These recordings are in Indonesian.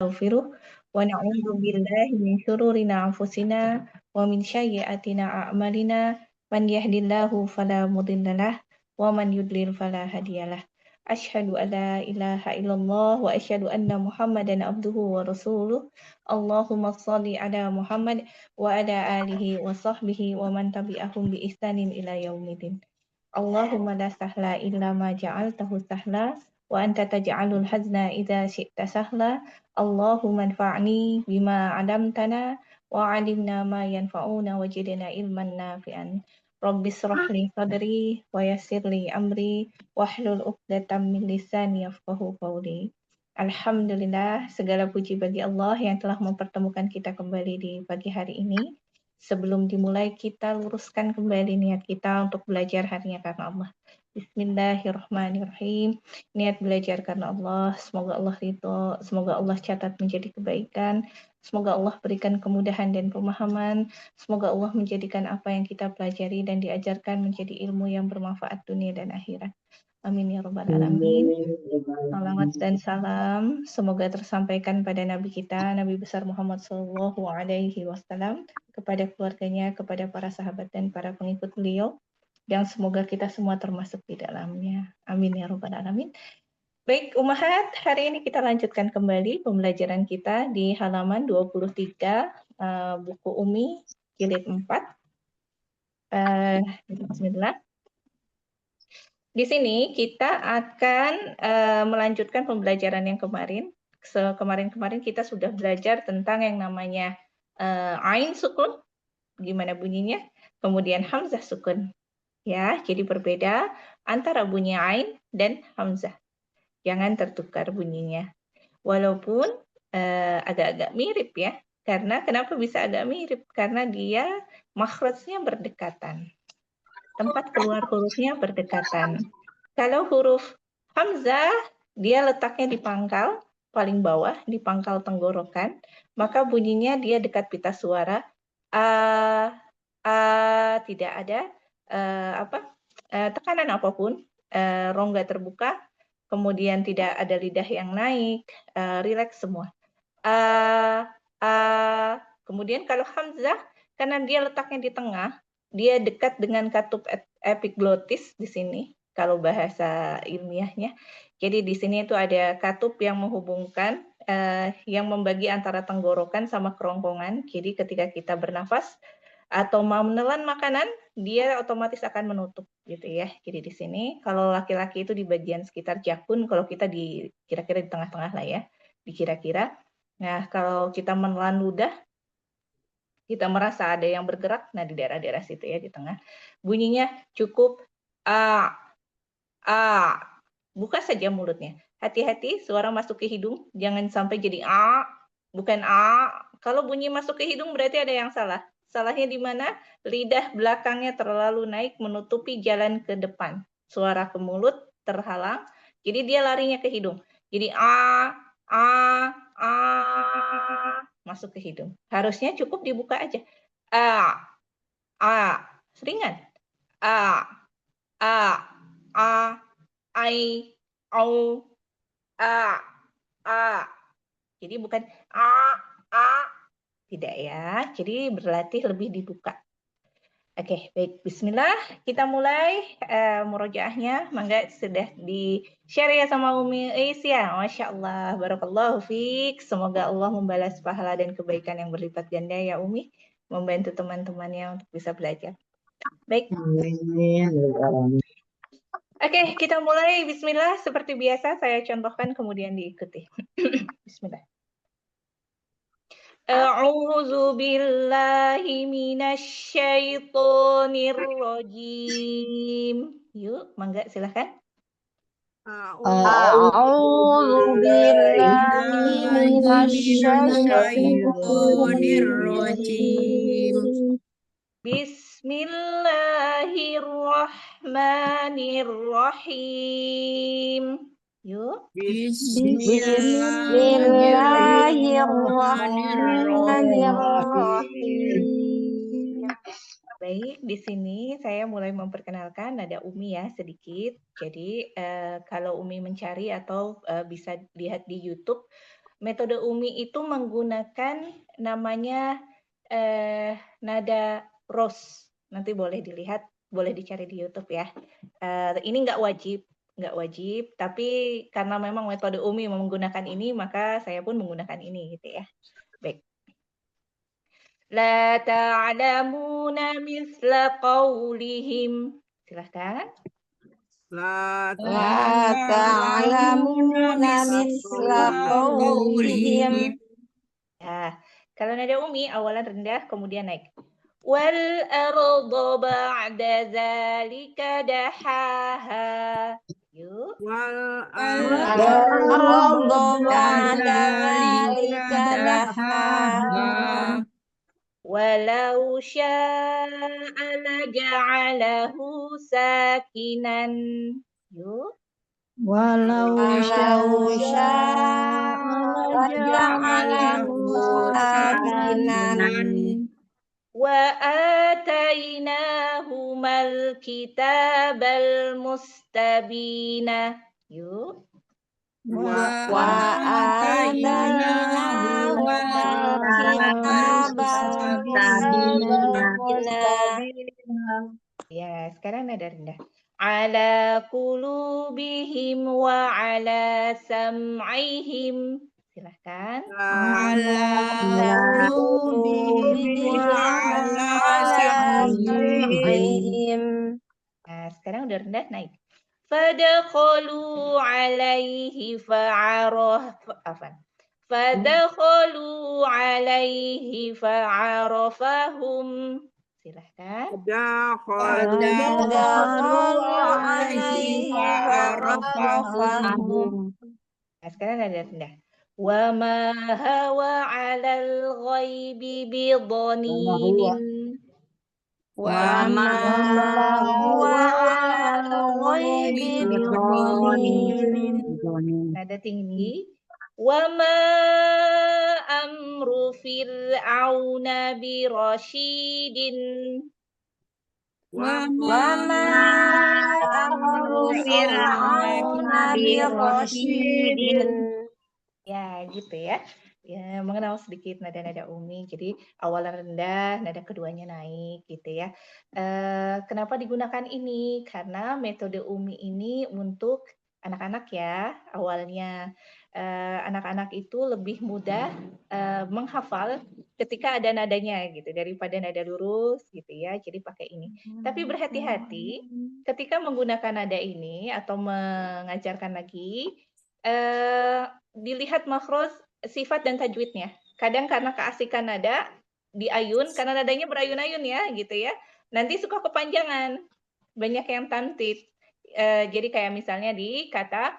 نستغفره ونعوذ بالله من شرور أنفسنا ومن سيئات أعمالنا من يهد الله فلا مضل له ومن يضلل فلا هادي له أشهد أن لا إله إلا الله وأشهد أن محمدا عبده ورسوله اللهم صل على محمد وعلى آله وصحبه ومن تبعهم بإحسان إلى يوم الدين Allahumma la sahla illa ma ja'altahu sahla wa anta taj'alul hazna idza syi'ta sahla Allahumma anfa'ni bima 'allamtana wa 'allimna ma yanfa'una wajidna ilman nafi'an Rabbi shrah li sadri wa yassir li amri wahlul 'uqdatam min lisani yafqahu qawli Alhamdulillah segala puji bagi Allah yang telah mempertemukan kita kembali di pagi hari ini. Sebelum dimulai, kita luruskan kembali niat kita untuk belajar hanya karena Allah. Bismillahirrahmanirrahim. Niat belajar karena Allah. Semoga Allah ridho. Semoga Allah catat menjadi kebaikan. Semoga Allah berikan kemudahan dan pemahaman. Semoga Allah menjadikan apa yang kita pelajari dan diajarkan menjadi ilmu yang bermanfaat dunia dan akhirat. Amin ya rabbal alamin. Salawat dan salam semoga tersampaikan pada Nabi kita, Nabi besar Muhammad Sallallahu Alaihi Wasallam, kepada keluarganya, kepada para sahabat dan para pengikut beliau, yang semoga kita semua termasuk di dalamnya. Amin ya rabbal alamin. Baik, Ummahat, hari ini kita lanjutkan kembali pembelajaran kita di halaman 23 buku Umi jilid 4. Bismillah. Di sini kita akan melanjutkan pembelajaran yang kemarin. Kemarin-kemarin kita sudah belajar tentang yang namanya ain sukun, gimana bunyinya, kemudian hamzah sukun. Ya, jadi berbeda antara bunyi ain dan hamzah. Jangan tertukar bunyinya. Walaupun agak-agak mirip ya. Karena kenapa bisa agak mirip? Karena dia makhrajnya berdekatan. Tempat keluar hurufnya berdekatan. Kalau huruf hamzah, dia letaknya di pangkal paling bawah, di pangkal tenggorokan, maka bunyinya dia dekat pita suara. Tidak ada tekanan apapun, rongga terbuka, kemudian tidak ada lidah yang naik, rileks semua. Kemudian kalau hamzah, karena dia letaknya di tengah, dia dekat dengan katup epiglotis di sini, kalau bahasa ilmiahnya. Jadi di sini itu ada katup yang menghubungkan, yang membagi antara tenggorokan sama kerongkongan. Jadi ketika kita bernafas atau mau menelan makanan, dia otomatis akan menutup gitu ya. Jadi di sini kalau laki-laki itu di bagian sekitar jakun, kalau kita di kira-kira di tengah-tengah lah ya, di kira-kira. Nah, kalau kita menelan ludah, kita merasa ada yang bergerak, nah di daerah-daerah situ ya, di tengah. Bunyinya cukup a, buka saja mulutnya. Hati-hati suara masuk ke hidung, jangan sampai jadi a, bukan a. Kalau bunyi masuk ke hidung berarti ada yang salah. Salahnya di mana? Lidah belakangnya terlalu naik menutupi jalan ke depan. Suara ke mulut terhalang, jadi dia larinya ke hidung. Jadi a, masuk ke hidung. Harusnya cukup dibuka aja. Seringan. A, ai, au, a. Jadi bukan a, tidak ya. Jadi berlatih lebih dibuka. Oke, baik. Bismillah. Kita mulai murojaahnya. Mangga sudah di-share ya sama Umi Aisyah. Masya Allah. Barakallahu fiik. Semoga Allah membalas pahala dan kebaikan yang berlipat ganda ya Umi. Membantu teman-temannya untuk bisa belajar. Baik. Oke, kita mulai. Bismillah. Seperti biasa saya contohkan kemudian diikuti. Bismillah. A'udzu billahi minasy syaithanir rajim. Yuk, mangga silakan. A'udzu billahi minasy syaithanir rajim. Bismillahirrahmanirrahim. Yuk. Bismillahirrahmanirrahim. Baik, di sini saya mulai memperkenalkan ada Umi ya sedikit. Jadi kalau Umi mencari atau bisa lihat di YouTube, metode Umi itu menggunakan namanya nada ros. Nanti boleh dilihat, boleh dicari di YouTube ya. Ini nggak wajib, tapi karena memang metode Umi menggunakan ini, maka saya pun menggunakan ini gitu ya. Baik. La ta'lamuna misla qawlihim. Silahkan. La ta'lamuna misla qawlihim. Ya, kalau nada Umi awalan rendah kemudian naik. Wal arda ba'da zalika dahaha. Yuk. Wal arda ba'da zalika dahaha. Walau sya'a laja'alahu sakinan. Yuk. walau syaa Laja'alahu sakinan. Wa atainahumal kitabal mustabina. Yuk. Wa atainahumal Ya, sekarang nada rendah. Ala qulubihim wa ala sam'ihim. Silahkan. ala qulubihim wa ala sam'ihim. Nah, sekarang udah rendah naik. Fadakhalu alaihi Fadakhalu alaihi fa'arafahum. Silahkan. Fadakhalu alaihi fa'arafahum. Nah, sekarang ada rendah. Wa ma hawa 'alal ghaibi bidhaninin. Wa ma huwa 'alal ghaibi bidhanin. Nada tinggi. Wa ma amru fir'auna birasyidin. Wa ma amru fir'auna birasyidin. Ya, gitu ya. Ya, mengenal sedikit nada-nada Umi. Jadi awalan rendah, nada keduanya naik gitu ya. Kenapa digunakan ini? Karena metode Umi ini untuk anak-anak ya awalnya. Anak-anak itu lebih mudah menghafal ketika ada nadanya gitu daripada nada lurus gitu ya. Jadi pakai ini. Tapi berhati-hati ketika menggunakan nada ini atau mengajarkan lagi dilihat makhraj, sifat dan tajwidnya. Kadang karena keasikan nada diayun karena nadanya berayun-ayun ya gitu ya. Nanti suka kepanjangan. Banyak yang tamtid. Jadi kayak misalnya di kata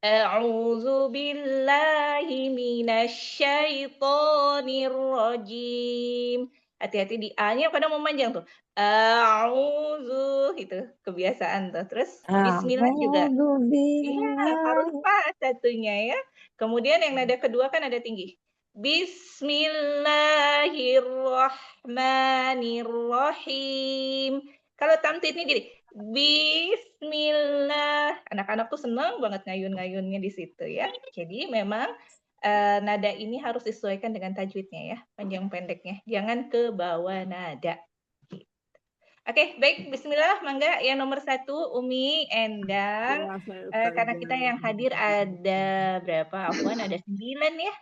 A'udzu billahi minasyaitonir rajim. Hati-hati di A-nya kadang memanjang tuh. A'udzu itu kebiasaan tuh. Terus bismillah juga. Iya, harus pas satunya ya. Kemudian yang nada kedua kan ada tinggi. Bismillahirrahmanirrahim. Kalau tamtid ini gini. Bismillah. Anak-anak tuh senang banget ngayun-ngayunnya di situ ya. Jadi memang nada ini harus disesuaikan dengan tajwidnya ya. Panjang pendeknya. Jangan ke bawah nada. Oke, baik. Bismillah, mangga. Yang nomor 1, Umi, Endang. Karena kita yang hadir ada berapa? Afwan, ada 9 ya.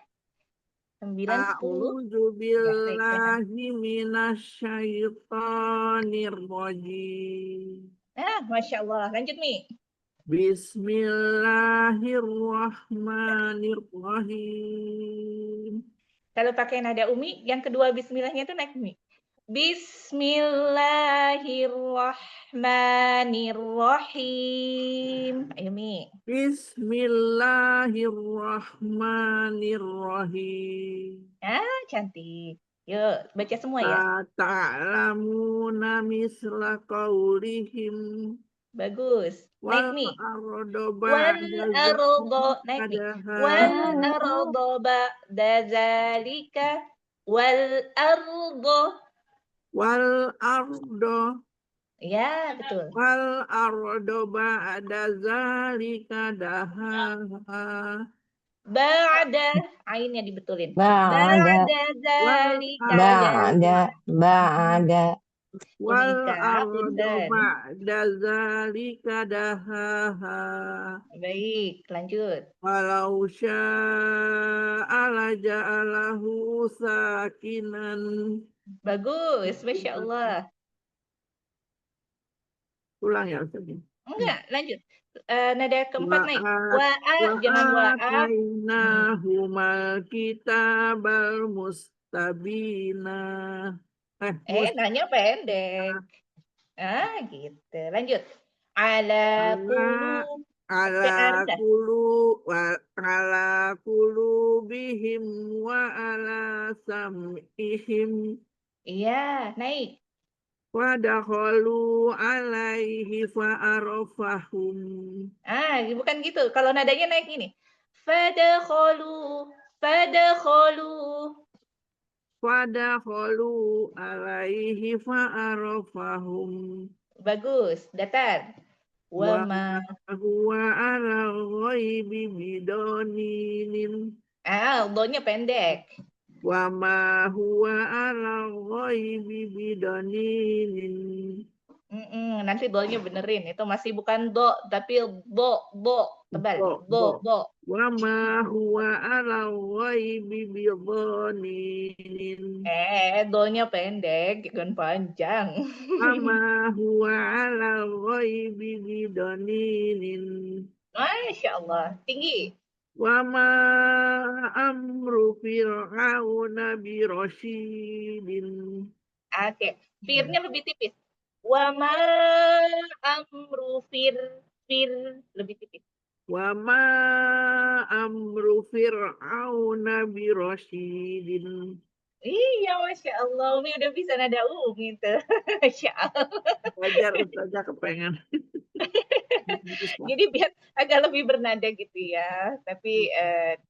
9, 10. A'udzu billahi minasyaitonir rajim. Masya Allah. Lanjut, Mi. Bismillahirrahmanirrahim. Kalau pakai nada Umi, yang kedua bismillahnya itu naik, Mi. Bismillahirrahmanirrahim. Ayo, Mi. Bismillahirrahmanirrahim. Cantik. Yuk, baca semua ya. Ta'lamuna misla qaulihim. Bagus. Naik, Mi. Wal Naik, Mi. Wal arda ba'da zalika. Wal arda. Ya, betul. Wal ardo ba'da zalika dahaha. Ba'da, ainnya dibetulin. Ba'da, Ba'da wal zalika ba'da, ba'da. wal Umika, ardo punten. ba'da zalika dahaha. Baik, lanjut. Walau sya'a laja'alahu sakinan. Bagus, Masya Allah. Ulang ya Ustaz. Enggak, lanjut. Nada keempat naik. Wa'at Jangan wa'a. wa'atainahumal kitabal mustabina. Nanya pendek. Gitu. Lanjut. Ala Ala kulu. ala Rendah. ala kulubihim wa ala sam'ihim Iya, naik. wa dakhalu alaihi fa'arafahum. Bukan gitu. Kalau nadanya naik ini. Fadakholu. Fadakholu. Fadakhalu alaihi fa'arafahum. Bagus. Datar. Wa Wama. huwa ala ghaibi bidoninin. Donya pendek. Wa ma huwa ala ghaibi bidoninin. Nanti donya benerin. Itu masih bukan do, tapi do. Tebal. Do. Wa ma huwa ala ghaibi bidoninin. Donya pendek, bukan panjang. Wa ma huwa ala ghaibi bidoninin. Masya Allah. Tinggi. Wa ma amru fir'auna birasyidin. Oke. Firnya lebih tipis. Wama amru fir lebih tipis. Wa ma amru fir'auna birasyidin. Iya, Masya Allah. Umi udah bisa nada Umi itu. Masya Allah. Wajar saja kepengen. Jadi biar agak lebih bernada gitu ya. Tapi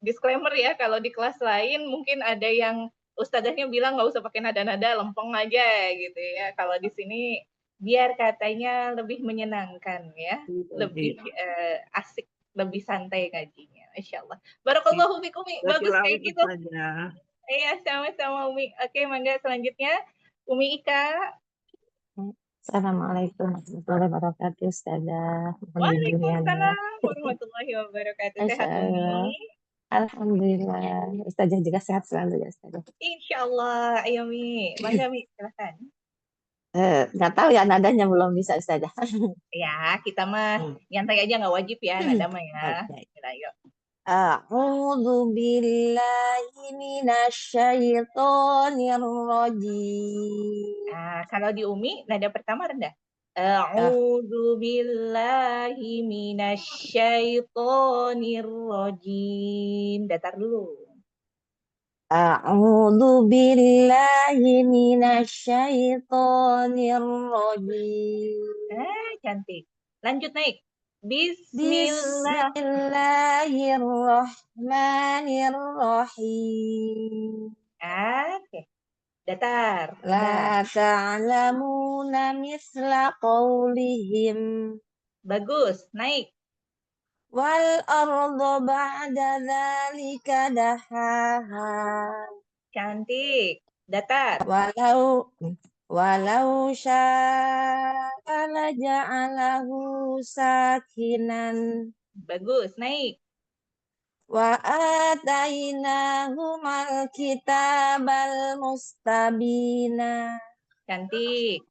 disclaimer ya, kalau di kelas lain mungkin ada yang ustazahnya bilang nggak usah pakai nada-nada, lempeng aja gitu ya. Kalau di sini biar katanya lebih menyenangkan ya, lebih asik, lebih santai ngajinya. Masya Allah. Barakallahu fikum, Umi. Bagus kayak gitu. Iya, sama-sama Umi. Oke, mangga selanjutnya Umi Ika. Assalamualaikum warahmatullahi wabarakatuh, Ustazah. Waalaikumsalam warahmatullahi wabarakatuh. Sehat Umi? Alhamdulillah. Ustazah juga sehat selalu ya, Ustazah. Insya Allah. Ayo Mi, mangga Mi, silahkan. Nggak tahu ya, nadanya belum bisa, Ustazah. Ya, kita mah nyantai aja, nggak wajib ya nada mah ya. Ayo. A'udzu billahi minasyaitonir rajim. Kalau di Umi nada pertama rendah. A'udzu billahi minasyaitonir rajim. Datar dulu. A'udzu billahi minasyaitonir rajim. Cantik. Lanjut naik. Bismillahirrahmanirrahim. Oke. Datar. La ta'lamuna misla qawlihim. Bagus. Naik. Wal arda ba'da dzalika dahaha. Cantik. Datar. Walau sya'a laja'alahu sakinan. Bagus, naik. Wa atainahumal kitabal mustabina. Cantik.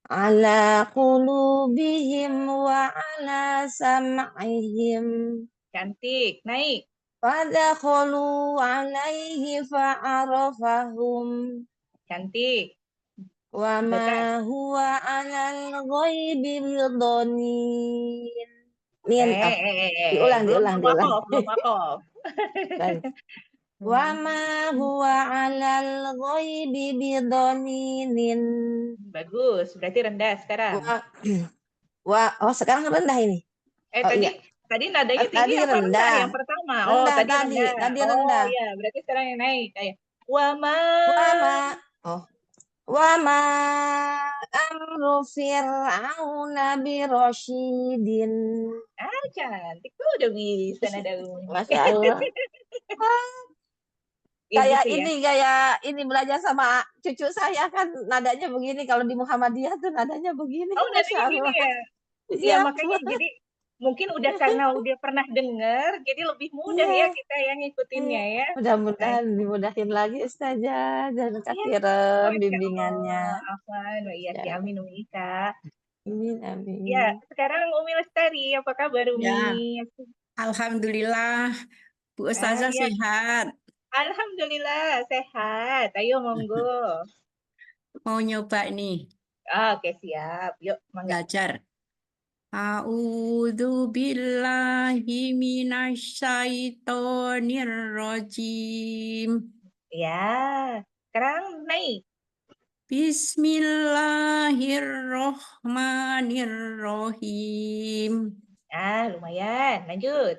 Ala qulubihim wa ala sam'ihim. Cantik, naik. Fadakhalu alaihi fa'arafahum. Cantik. Wa ma huwa 'alal ghaibi bidhanin. Diulang. Belum wakof. Wa ma huwa 'alal ghaibi bidhaninin. Bagus, berarti rendah sekarang. Sekarang rendah ini. Tadi nadanya tinggi apa rendah? Yang pertama. Tadi rendah. Tadi rendah. Iya, berarti sekarang yang naik. Wa ma. Wa ma amru fir'auna birasyidin. Ah, cantik tuh udah bisa nada umi. Masya Allah. Ya Kayak gitu ya. ini belajar sama cucu saya kan nadanya begini. Kalau di Muhammadiyah tuh nadanya begini. Oh, Masya nadanya gini Allah. ya. Ya Iya, makanya jadi mungkin udah karena udah pernah dengar, jadi lebih mudah iya. ya kita yang ngikutinnya ya. Mudah-mudahan dimudahin lagi Ustazah dan Iya, kasih Masya bimbingannya. Allah. Afwan, wa iya, Ya, amin, Umi Kak. amin, Ya, amin. sekarang Umi Lestari, apa kabar Umi? Ya, alhamdulillah, Bu Ah, Ustazah ya, sehat. Alhamdulillah sehat. Ayo monggo. Mau nyoba nih Oke, siap. Yuk, mangga. belajar. A'udzu billahi minasyaitonir rajim. Ya, sekarang naik. Bismillahirrohmanirrohim. Ah, lumayan. Lanjut.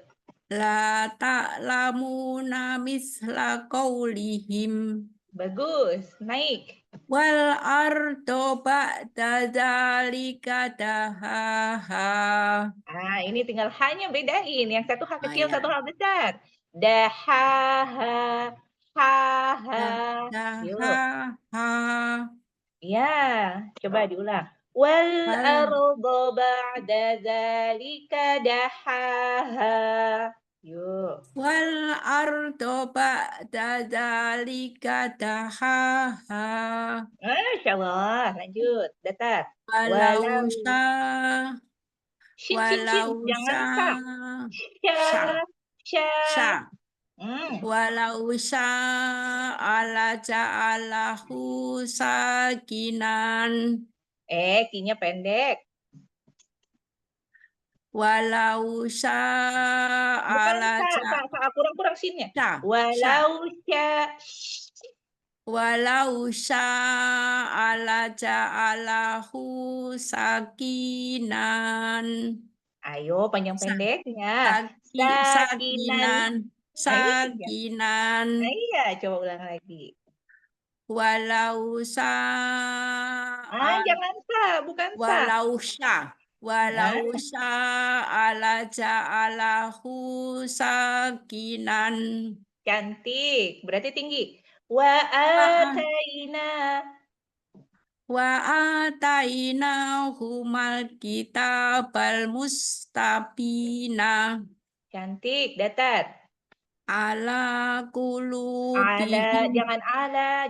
La ta'lamuna misla qaulihim. Bagus. Naik. Wal ardo ba'da dzalika dahaha. Ah, ini tinggal hanya bedain. Yang satu H kecil, Ya. satu H besar. Dahaha. Haha. Yuk. Dahaha. Ya, coba diulang. Wal Wal, ardo ba'da dzalika dahaha. Yuk. wal ardo ba'da dzalika dahaha. Masya Allah. Lanjut. Datar. Walau Walau. sya, Shin, shin, shin. walau Jangan sya, sa. sya, Sya. Sya. sya. Hmm. Walau sya ala ja'alahu sakinan. Kinya pendek. Walau Bukan sya'ala kurang-kurang sinnya. sya, Walau sya. walau sya'ala ja'alahu sakinan. Ayo, panjang Sa- pendeknya. Sakinan. sakinan. Nah, iya, coba ulang lagi. Walau Jangan sa, bukan sa. walau sya'ala ja'alahu sakinan. Cantik, berarti tinggi. Wa Wa ataina. atainahumal kitabal mustabina Cantik, datar. ala Ala, kulubihim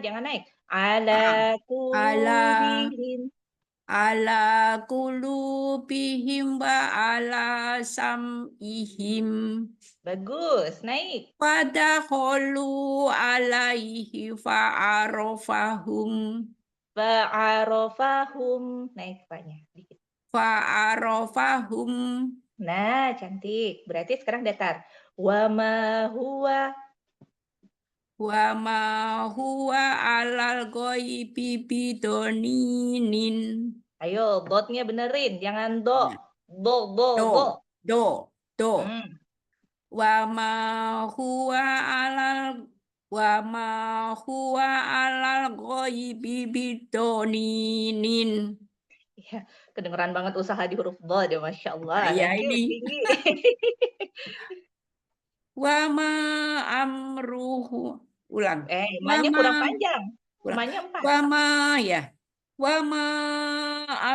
jangan naik. Ala ala kulubihim. ala kulubihim wa ala sam'ihim Bagus, naik. fadakhulu alaihi fa'arafahum Fa'arofahum. Naik paknya dikit. fa'arafahum Nah, cantik. Berarti sekarang datar. Wa ma huwa. wa ma huwa alal ghaibi bidoninin. Ayo, dotnya benerin. Jangan do. Ya. Do. Do. Hmm. Wa ma huwa alal ghaibi bidoninin. Ya, kedengeran banget usaha di huruf do deh, Masya Allah. Ya Lanjut, ini. tinggi. Wa ma amruhu. Ulang. Manya kurang panjang. Ulang. Manya 4. Wa ma ya. Wa ma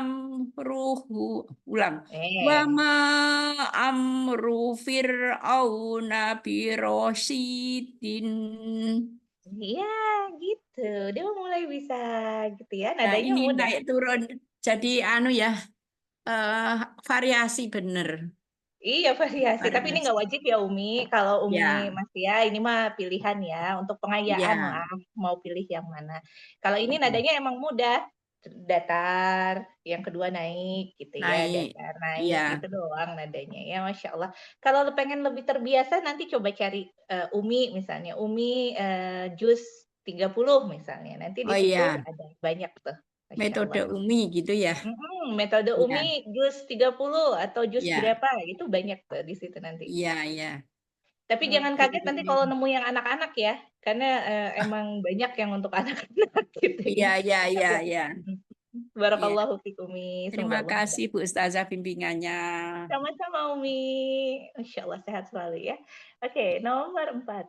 amruhu. Ulang. Wa ma amru fir'auna birosidin. Iya, gitu. Dia mulai bisa gitu ya. Nah, Nadanya ini mudah. naik turun. Jadi variasi bener. Iya, variasi. Tapi ini Variasi. nggak wajib ya, Umi. Kalau Umi Ya. masih ya, ini mah pilihan ya. Untuk pengayaan Ya. lah, mau pilih yang mana. Kalau ini nadanya emang mudah. Datar, yang kedua naik gitu ya. Naik. Datar, naik. Ya. Gitu doang nadanya. Ya, Masya Allah. Kalau pengen lebih terbiasa, nanti coba cari Umi misalnya. Umi juz 30 misalnya. Nanti di Oh situ iya. ada banyak tuh. Masya Metode Allah. Umi gitu ya. Metode Iya. Umi juz 30 atau juz Iya. berapa itu banyak tuh di situ nanti. Iya, iya. Tapi jangan kaget nanti kalau nemu yang anak-anak ya, karena emang banyak yang untuk anak-anak gitu Iya, ya. iya. Iya. Barakallahu fiik Umi. Terima Semoga Allah kasih Bu Ustazah bimbingannya. sama-sama Umi. Insya Allah sehat selalu ya. Oke, nomor 4.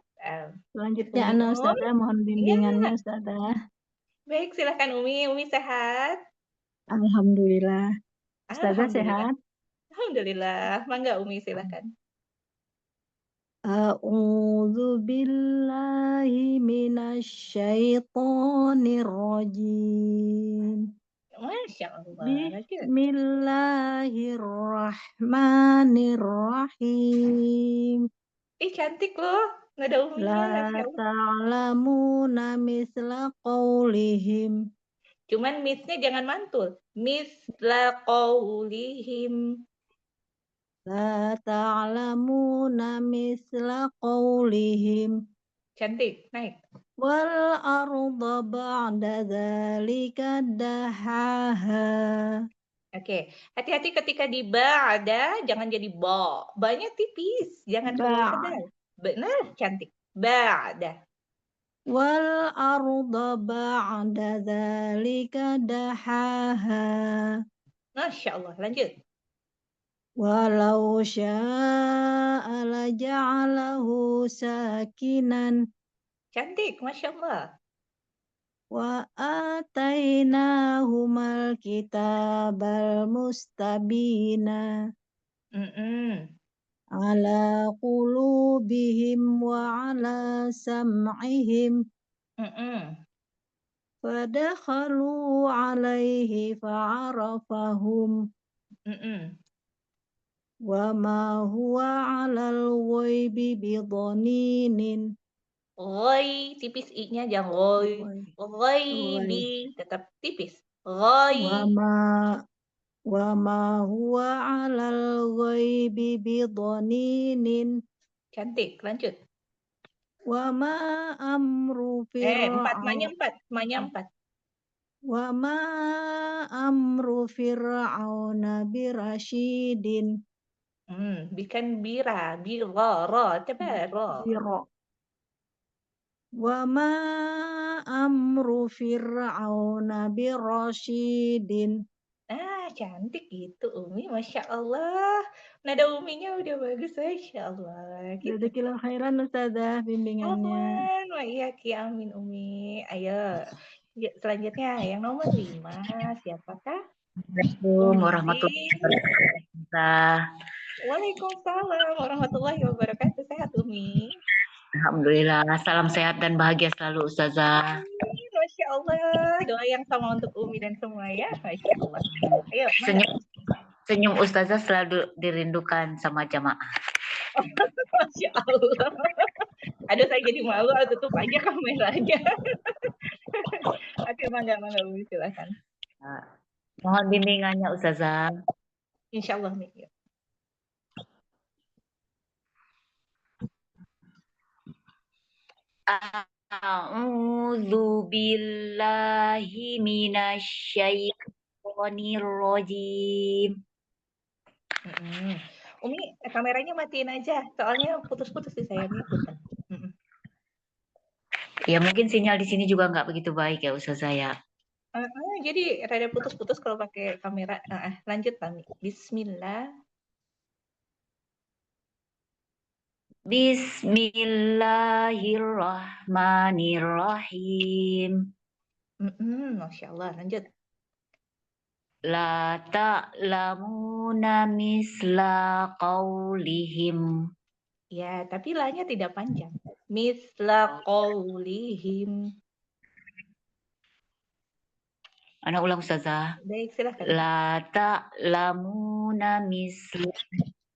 Selanjutnya Umi Ana Nur. Ustazah, mohon bimbingannya Ustazah. Baik, silahkan Umi. Umi sehat? Alhamdulillah. Ustazah Alhamdulillah. sehat? Alhamdulillah. Mangga Umi silahkan. A'udzu billahi minasyaitonir rajim. Masya Allah. Bismillahirrahmanirrahim. Cantik loh. Nggak ada Uminya. La Masya Allah. ta'lamuna misla qawlihim. Cuman miss-nya jangan mantul. Misla qaulihim. La ta'lamuna misla qawlihim. Cantik, naik. Wal arda ba'da dzalika dahaha. Oke, hati-hati ketika di ba'da, jangan jadi ba. Ba-nya tipis, jangan terlalu tebal. Benar, cantik. Ba'da. Wal arda ba'da dzalika dahaha. Masya Allah, lanjut. Walau sya'a laja'alahu sakinan. Cantik, Masya Allah. Wa atainahumal kitabal mustabina. Ala qulubihim wa ala sam'ihim. Fadakhalu alaihi fa'arafahum. Wa ma huwa alal ghaibi bidhaninin. Ghoi, tipis i-nya jangan ghoi. Ghaibi, tetap tipis. Ghoi. Wa ma huwa alal ghaibi bidhaninin. Cantik, lanjut. Wa ma amru Manya 4. Wa ma amru fir'auna birasyidin. Bukan bira, ra, tebal ra. Wa ma amru fir'auna birasyidin. Cantik gitu Umi, Masya Allah. Nada Uminya udah bagus, Masya Allah. Jazakallahu khairan Ustazah bimbingannya. Amin, wa iyaki, amin Umi. Ayo, selanjutnya yang nomor 5, siapakah? Assalamualaikum warahmatullahi wabarakatuh. Waalaikumsalam warahmatullahi wabarakatuh. Sehat Umi? Alhamdulillah, salam sehat dan bahagia selalu Ustazah. Amin, Masya Allah. Doa yang sama untuk Umi dan semua ya, Masya Allah. Ayo, senyum Ustazah selalu dirindukan sama jamaah. Masya Allah. Aduh, saya jadi malu, tutup aja kameranya. Oke, mangga Umi, silakan. Mohon bimbingannya Ustazah. Insya Allah nih. A'udzu billahi minasyaitonir rajim. Umi, kameranya matiin aja, soalnya putus-putus di saya nih. Ya mungkin sinyal di sini juga nggak begitu baik ya Ustazah ya. Jadi rada putus-putus kalau pakai kamera. Lanjut Tami. Bismillah. Bismillahirrahmanirrahim. Masya Allah, lanjut. La ta'lamuna misla qaulihim. Ya, tapi la-nya tidak panjang. Misla qaulihim. Anak ulang Ustazah. Baik, silakan. La ta'lamuna misla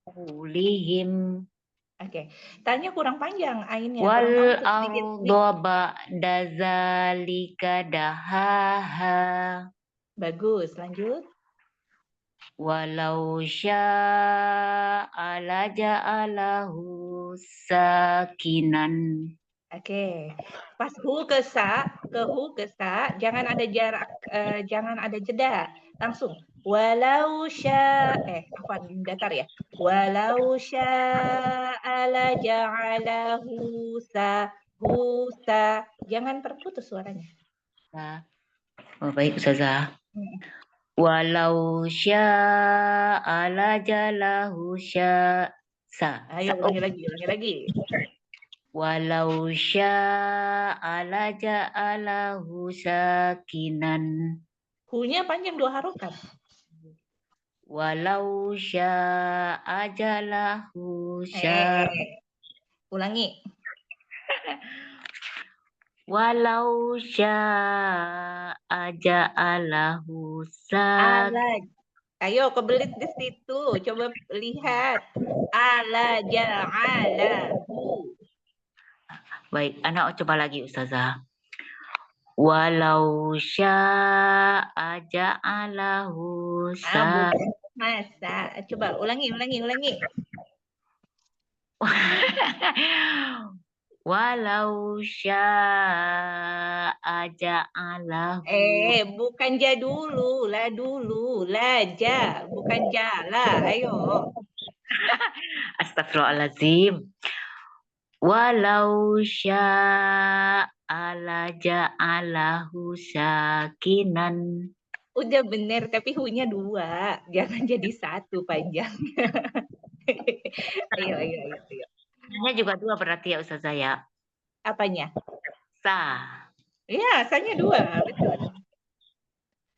qaulihim. Oke, tanya kurang panjang ainnya. Wal arda ba'da zalika dahaha. Bagus, lanjut. Walau sya'a laja'alahu sakinan. Oke, pas hu ke sa, jangan ada jarak, jangan ada jeda, langsung. Walau datar ya. Walau sya'a laja'alahu Husa. Jangan terputus suaranya. Oh, baik Ustazah. Hmm. Walau sya'a lajalahu sya'a. Ayo ulangi lagi. Walau sya'a laja'alahu sakinan. Hu-nya panjang 2 harokat. Walau sya'a jalahu Ulangi. Walau sya'a ja'alahu Ala. Ayo kebelit di situ. Coba lihat. Ala ja'alahu. Baik, anak coba lagi Ustazah. Walau sya'a ja'alahu Bukan masa. Coba ulangi. Walau sya'a ja'alahu. Bukan ja dulu, la dulu, la ja, bukan jala. Ayo. Astagfirullahaladzim. Walau sya'a laja'alahu sakinan. Udah bener, tapi hu-nya 2. Jangan jadi 1 panjang. Ayo. Nya juga 2 berarti ya Ustazah ya. Apanya? Sa. Iya, sa-nya 2, betul.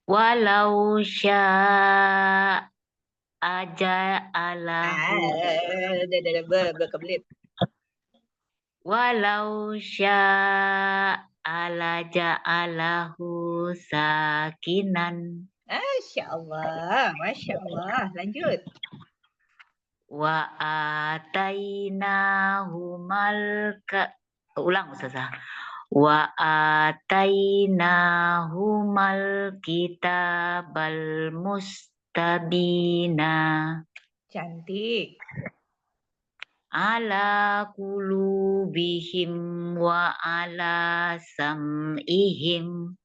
Walau sya'a ja'alahu. Udah kebelit. Walau sya'a laja'alahu sakinan. Masya Allah. Lanjut. Wa atainahumal ulang Ustazah. Wa atainahumal kitabal mustabina. Cantik. Ala qulubihim wa ala sam'ihim.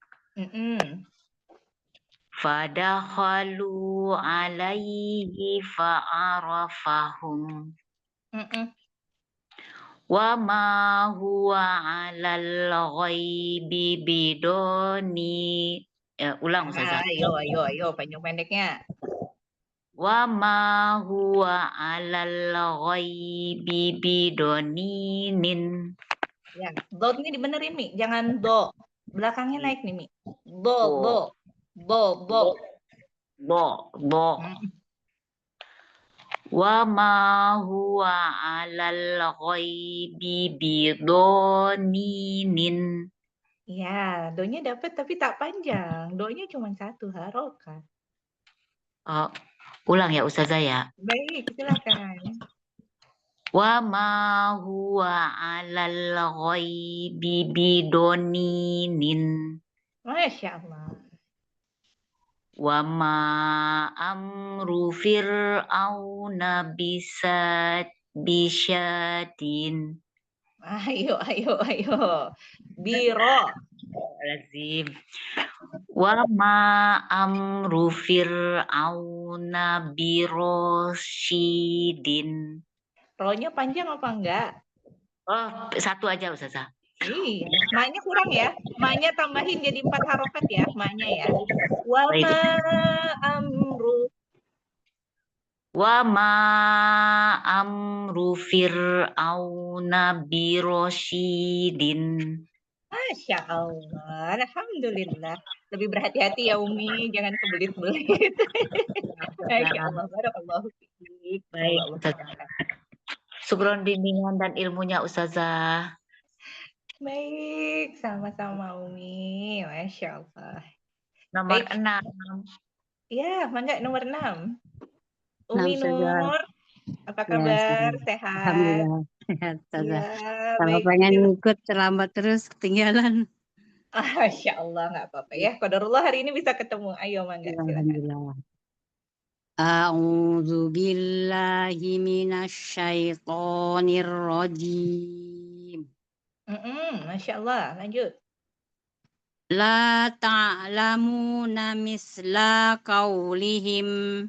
Fadakhalu alaihi fa'arafahum. Wa ma huwa 'alal ghaibi bidoni. Ulang Ustazah. Ayo, panjang pendeknya. Wa ma huwa 'alal ghaibi bidoninin. Ya, do ini dibenerin, Mi. Jangan do. Belakangnya naik nih, Mi. Do. Wa ma huwa 'alal ghaibi bidoninin. Ya, do-nya dapat tapi tak panjang. Do-nya cuma 1 harokat. Ulang ya Ustazah ya. Baik, silakan. Wa ma huwa 'alal ghaibi bidoninin. Masya Allah. Wa ma amru fir'auna bisyadin. Ayo. Biro. Lazim. Wa ma amru fir'auna birosyidin. Ro-nya panjang apa enggak? Oh, 1 aja Ustazah. Iya, ma-nya kurang ya. Ma-nya tambahin jadi 4 harokat ya, ma-nya ya. Wa ma amru fir'auna birosyidin. Masya Allah, alhamdulillah. Lebih berhati-hati ya Umi, jangan kebelit-belit. Masya Allah, barakallahu fiik. Baik, Ustazah. Syukron bimbingan dan ilmunya Ustazah. Baik, sama-sama Umi. Masya Allah. Nomor Baik. 6. Ya, mangga nomor 6. 6, Umi Ustazah. Nur, apa kabar? Ustazah. Sehat? Alhamdulillah sehat Ustazah. Ya, Kalau baik. pengen ikut terlambat terus ketinggalan. Masya Allah, nggak apa-apa ya. Qadarullah hari ini bisa ketemu. Ayo, mangga, silakan. Alhamdulillah. A'udzu billahi minasyaitonir rajim. Masya Allah, lanjut. La ta'lamuna misla qaulihim.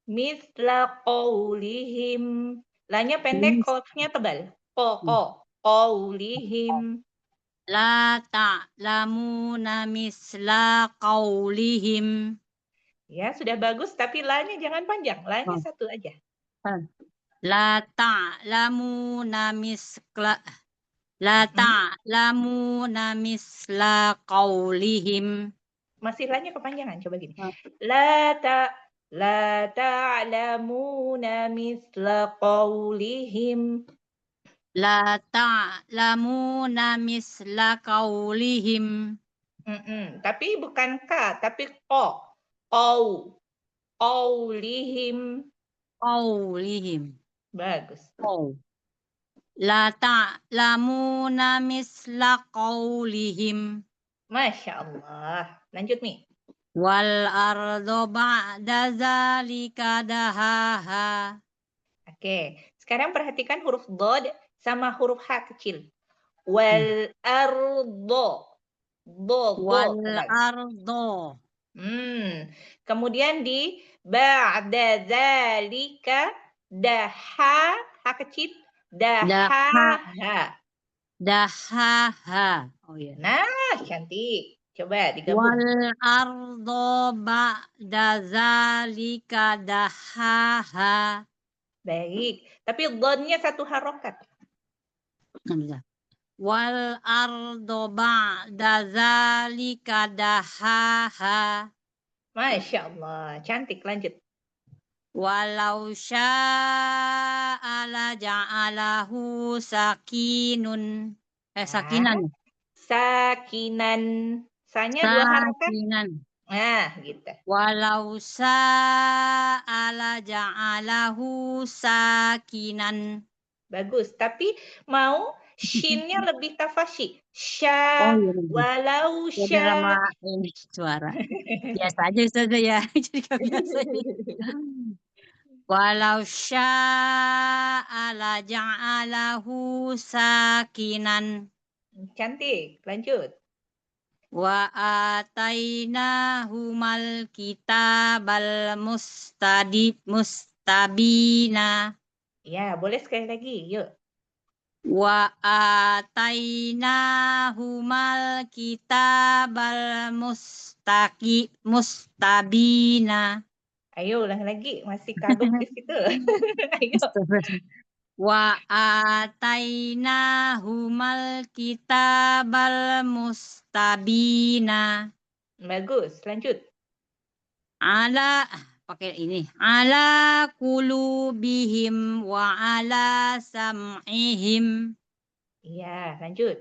Misla qaulihim. Lanya pendek, qofnya tebal. Ko. qaulihim. La ta'lamuna misla qaulihim. Ya, sudah bagus, tapi la-nya jangan panjang. La-nya satu aja. La ta'lamuna misla La ta'lamuna misla qaulihim. Masih la-nya kepanjangan. Coba gini. Ah. La ta'lamuna misla qaulihim. La ta'lamuna misla qaulihim. Tapi bukan ka, tapi ko. Qaulihim. Qaulihim. Bagus. La ta'lamuna misla qaulihim. Masya Allah. Lanjut, Mi. Wal ardo ba'da zalika dahaha. Oke. Sekarang perhatikan huruf dod sama huruf h kecil. Wal ardo. Wal ardo. Kemudian di ba'da zalika daha ha kecil. Dahaha. Dahaha. Oh iya. Nah, cantik. Coba digabung. Wal ardo ba'da zalika dahaha. Baik. Tapi dodnya satu harokat. Wal ardo ba'da zalika dahaha. Masya Allah. Cantik. Lanjut. Walau sya'a la ja'alahu sakinun. Sakinan. Sakinan. Sanya dua harokat. Sakinan. Nah, gitu. Walau sya'a la ja'alahu sakinan. Bagus. Tapi mau shinnya lebih tafasyi. Sya. Walau sya. Lama ini suara. Biasa aja Ustazah ya. Jadi gak biasa ini. Walau sya'a la ja'alahu sakinan. Cantik. Lanjut. Wa atainahumal kitabal mustabina. Ya, boleh sekali lagi. Yuk. Wa atainahumal kitabal mustabina. Ayo ulang lagi. Masih kagok di situ. Ayo. Wa atainahumal kitabal mustabina. Bagus. Lanjut. Ala pakai ini. Ala qulubihim wa ala sam'ihim. Iya, lanjut.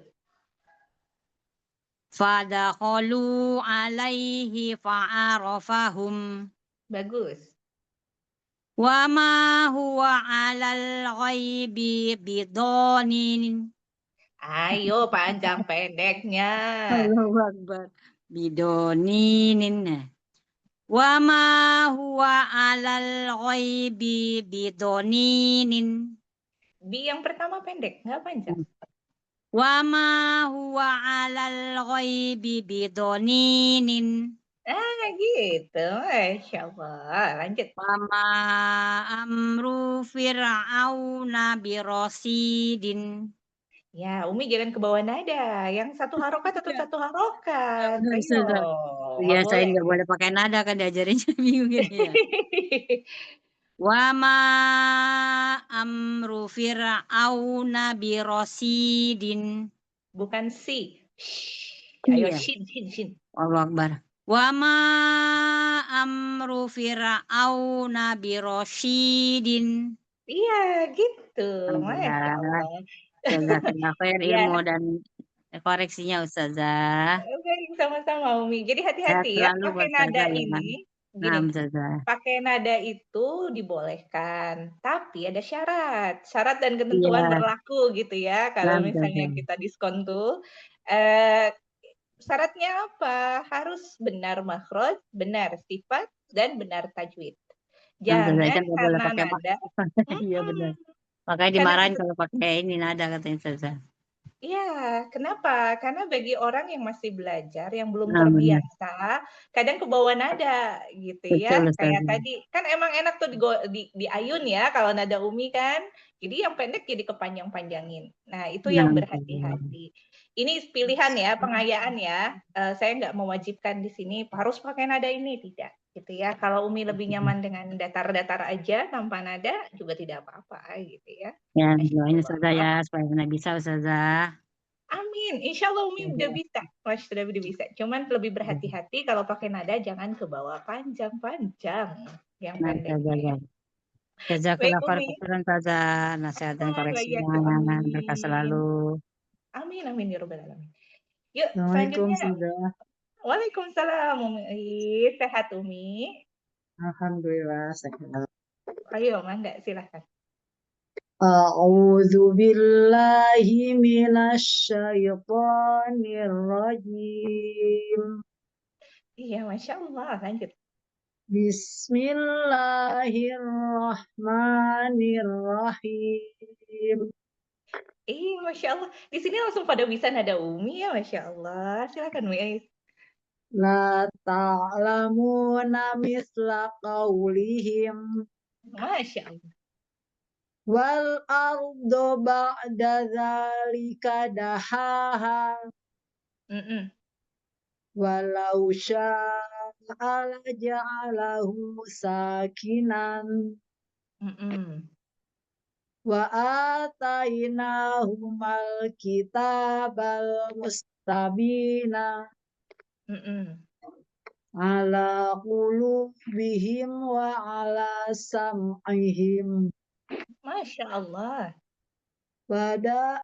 Fadakhalu alaihi fa'arafahum. Bagus. Wa ma huwa 'alal ghaibi bidonin. Ayo panjang pendeknya. Allahu Akbar. Bidoninin. Wa ma huwa 'alal ghaibi bidoninin. Bi yang pertama pendek, nggak panjang. Wa ma huwa 'alal ghaibi bidoninin. Gitu. Masya Allah. Lanjut. Wama amru fir'auna birosidin. Ya, Umi jangan ke bawah nada. Yang satu harokat atau satu harokat. Ayo. Iya, saya nggak boleh pakai nada kan diajarinnya bingung ya. Wama amru fir'auna birosidin. Bukan si. Ayo, Iya. shin. Allahu Akbar. Wama amru fir'auna birosidin. Iya, gitu. Masya Allah. Jazakallah khair Ya. ilmu dan koreksinya Ustazah. Baik, sama-sama Umi. Jadi hati-hati ya Selalu pakai Ustazah nada ya. ini. Nah, Gini, Ustazah. pakai nada itu dibolehkan, tapi ada syarat. Syarat dan ketentuan Iya. berlaku gitu ya. Kalau Betul, misalnya betul. kita diskon tuh, syaratnya apa? Harus benar makhraj, benar sifat, dan benar tajwid. Jangan Ustazah kan nggak boleh karena pakai nada. Iya benar. Makanya dimarahin kalau pakai ini nada katanya Ustazah. Iya, kenapa? Karena bagi orang yang masih belajar, yang belum Benar. terbiasa, kadang kebawa nada gitu Betul ya. Kayak Ustazah. tadi, kan emang enak tuh diayun ya kalau nada Umi kan. Jadi yang pendek jadi kepanjang-panjangin. Nah, itu Nah, yang Ustazah. berhati-hati. Ini pilihan ya, pengayaan ya. Saya nggak mewajibkan di sini harus pakai nada ini, tidak. Gitu ya. Kalau Umi lebih nyaman dengan datar-datar aja tanpa nada juga tidak apa-apa gitu ya. Ya, Masya doain Allah. Ustazah ya supaya benar bisa Ustazah. Amin, insya Allah Umi udah bisa. Mas udah bisa. Cuman lebih berhati-hati kalau pakai nada jangan ke bawah panjang-panjang. Yang Nah, pendeknya Ustazah ya. ya. Baik Jazakallah Umi. khairan Ustazah. Nasihat dan Lagi koreksinya. aku Berkah amin. selalu. Amin, amin ya Rabbal Alamin. Yuk, Assalamualaikum selanjutnya. Ustazah. Waalaikumsalam Umi. Sehat Umi. Alhamdulillah sehat. Ayo, Mangga, silahkan. A'udzu billahi minasyaitonir rajim. Iya, Masya Allah. Lanjut. Bismillahirrahmanirrahim. Masya Allah. Di sini langsung pada bisa nada Umi ya, Masya Allah. Silakan Umi. La ta'lamuna misla qaulihim Masya Allah. wal ardu ba'da dzalika dahaha Mm-mm. walau sya'a laja'alahu sakinan Mm-mm. wa atainahumal kitabal mustabina Mm-mm. ala qulubihim wa ala sam'ihim Masya Allah. pada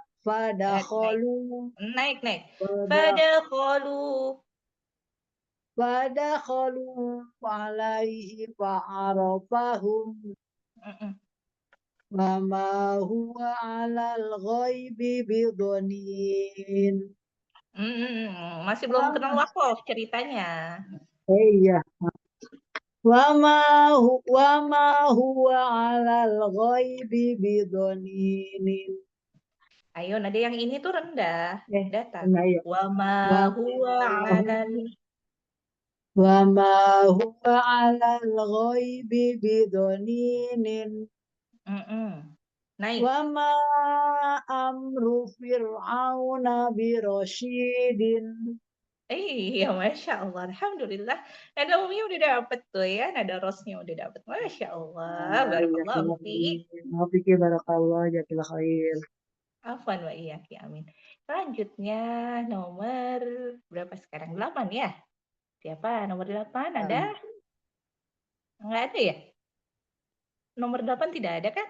Naik. kholu pada kholu alaihi fa'arafahum Mm-mm. wa ma huwa alal ghaibi bidhanin. Masih belum kenal wakaf ceritanya. Iya. Wa ma huwa alal ghaibi bidhanin. Ayo, nada yang ini tuh rendah. Datar. Enggak ya. Wa ma huwa alal. Wa ma huwa alal ghaibi bidhaninin. Naik. Wa ma amru fir'auna birasyidin. Iya, Masya Allah. Alhamdulillah. Nada Umi udah dapet tuh ya. Nada rosnya udah dapet. Masya Allah. Barakallah Umi. Fikir barakallah jazakallah khair. Afwan wa iyaki. Amin. Selanjutnya nomor berapa sekarang? 8 ya? Siapa? Nomor 8 ada? Enggak ada ya? Nomor 8 tidak ada kan?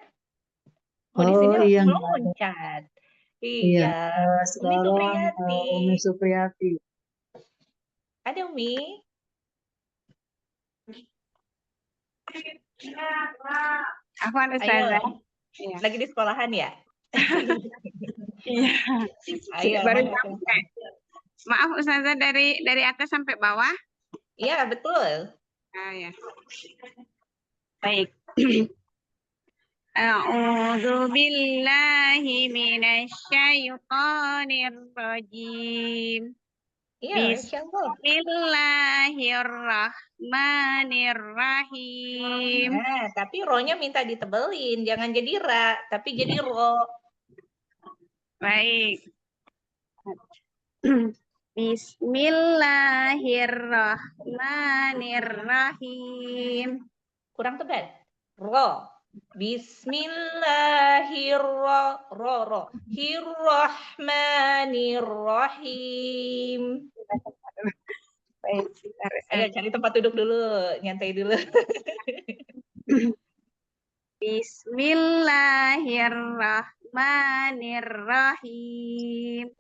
Oh, di sini Iya, langsung loncat. Iya. Umi sekarang Supriyati. Umi Supriyati. Ada Umi? Afwan Ayo. Ustazah. Iya. Lagi di sekolahan ya? Iya. Ayo. Baru sampai. Maaf Ustazah dari atas sampai bawah. Iya, betul. Ya. Baik. A'udzu billahi minasyaitonir rajim. Iya, Masya Allah. Bismillahirrahmanirrahim. Nah, tapi ro-nya minta ditebelin, jangan jadi ra, tapi jadi ro. Baik. Bismillahirrahmanirrahim. Kurang tebal. Ro. Bismillahirrahmanirrahim. Baik, Ayo cari tempat duduk dulu, nyantai dulu. Bismillahirrahmanirrahim.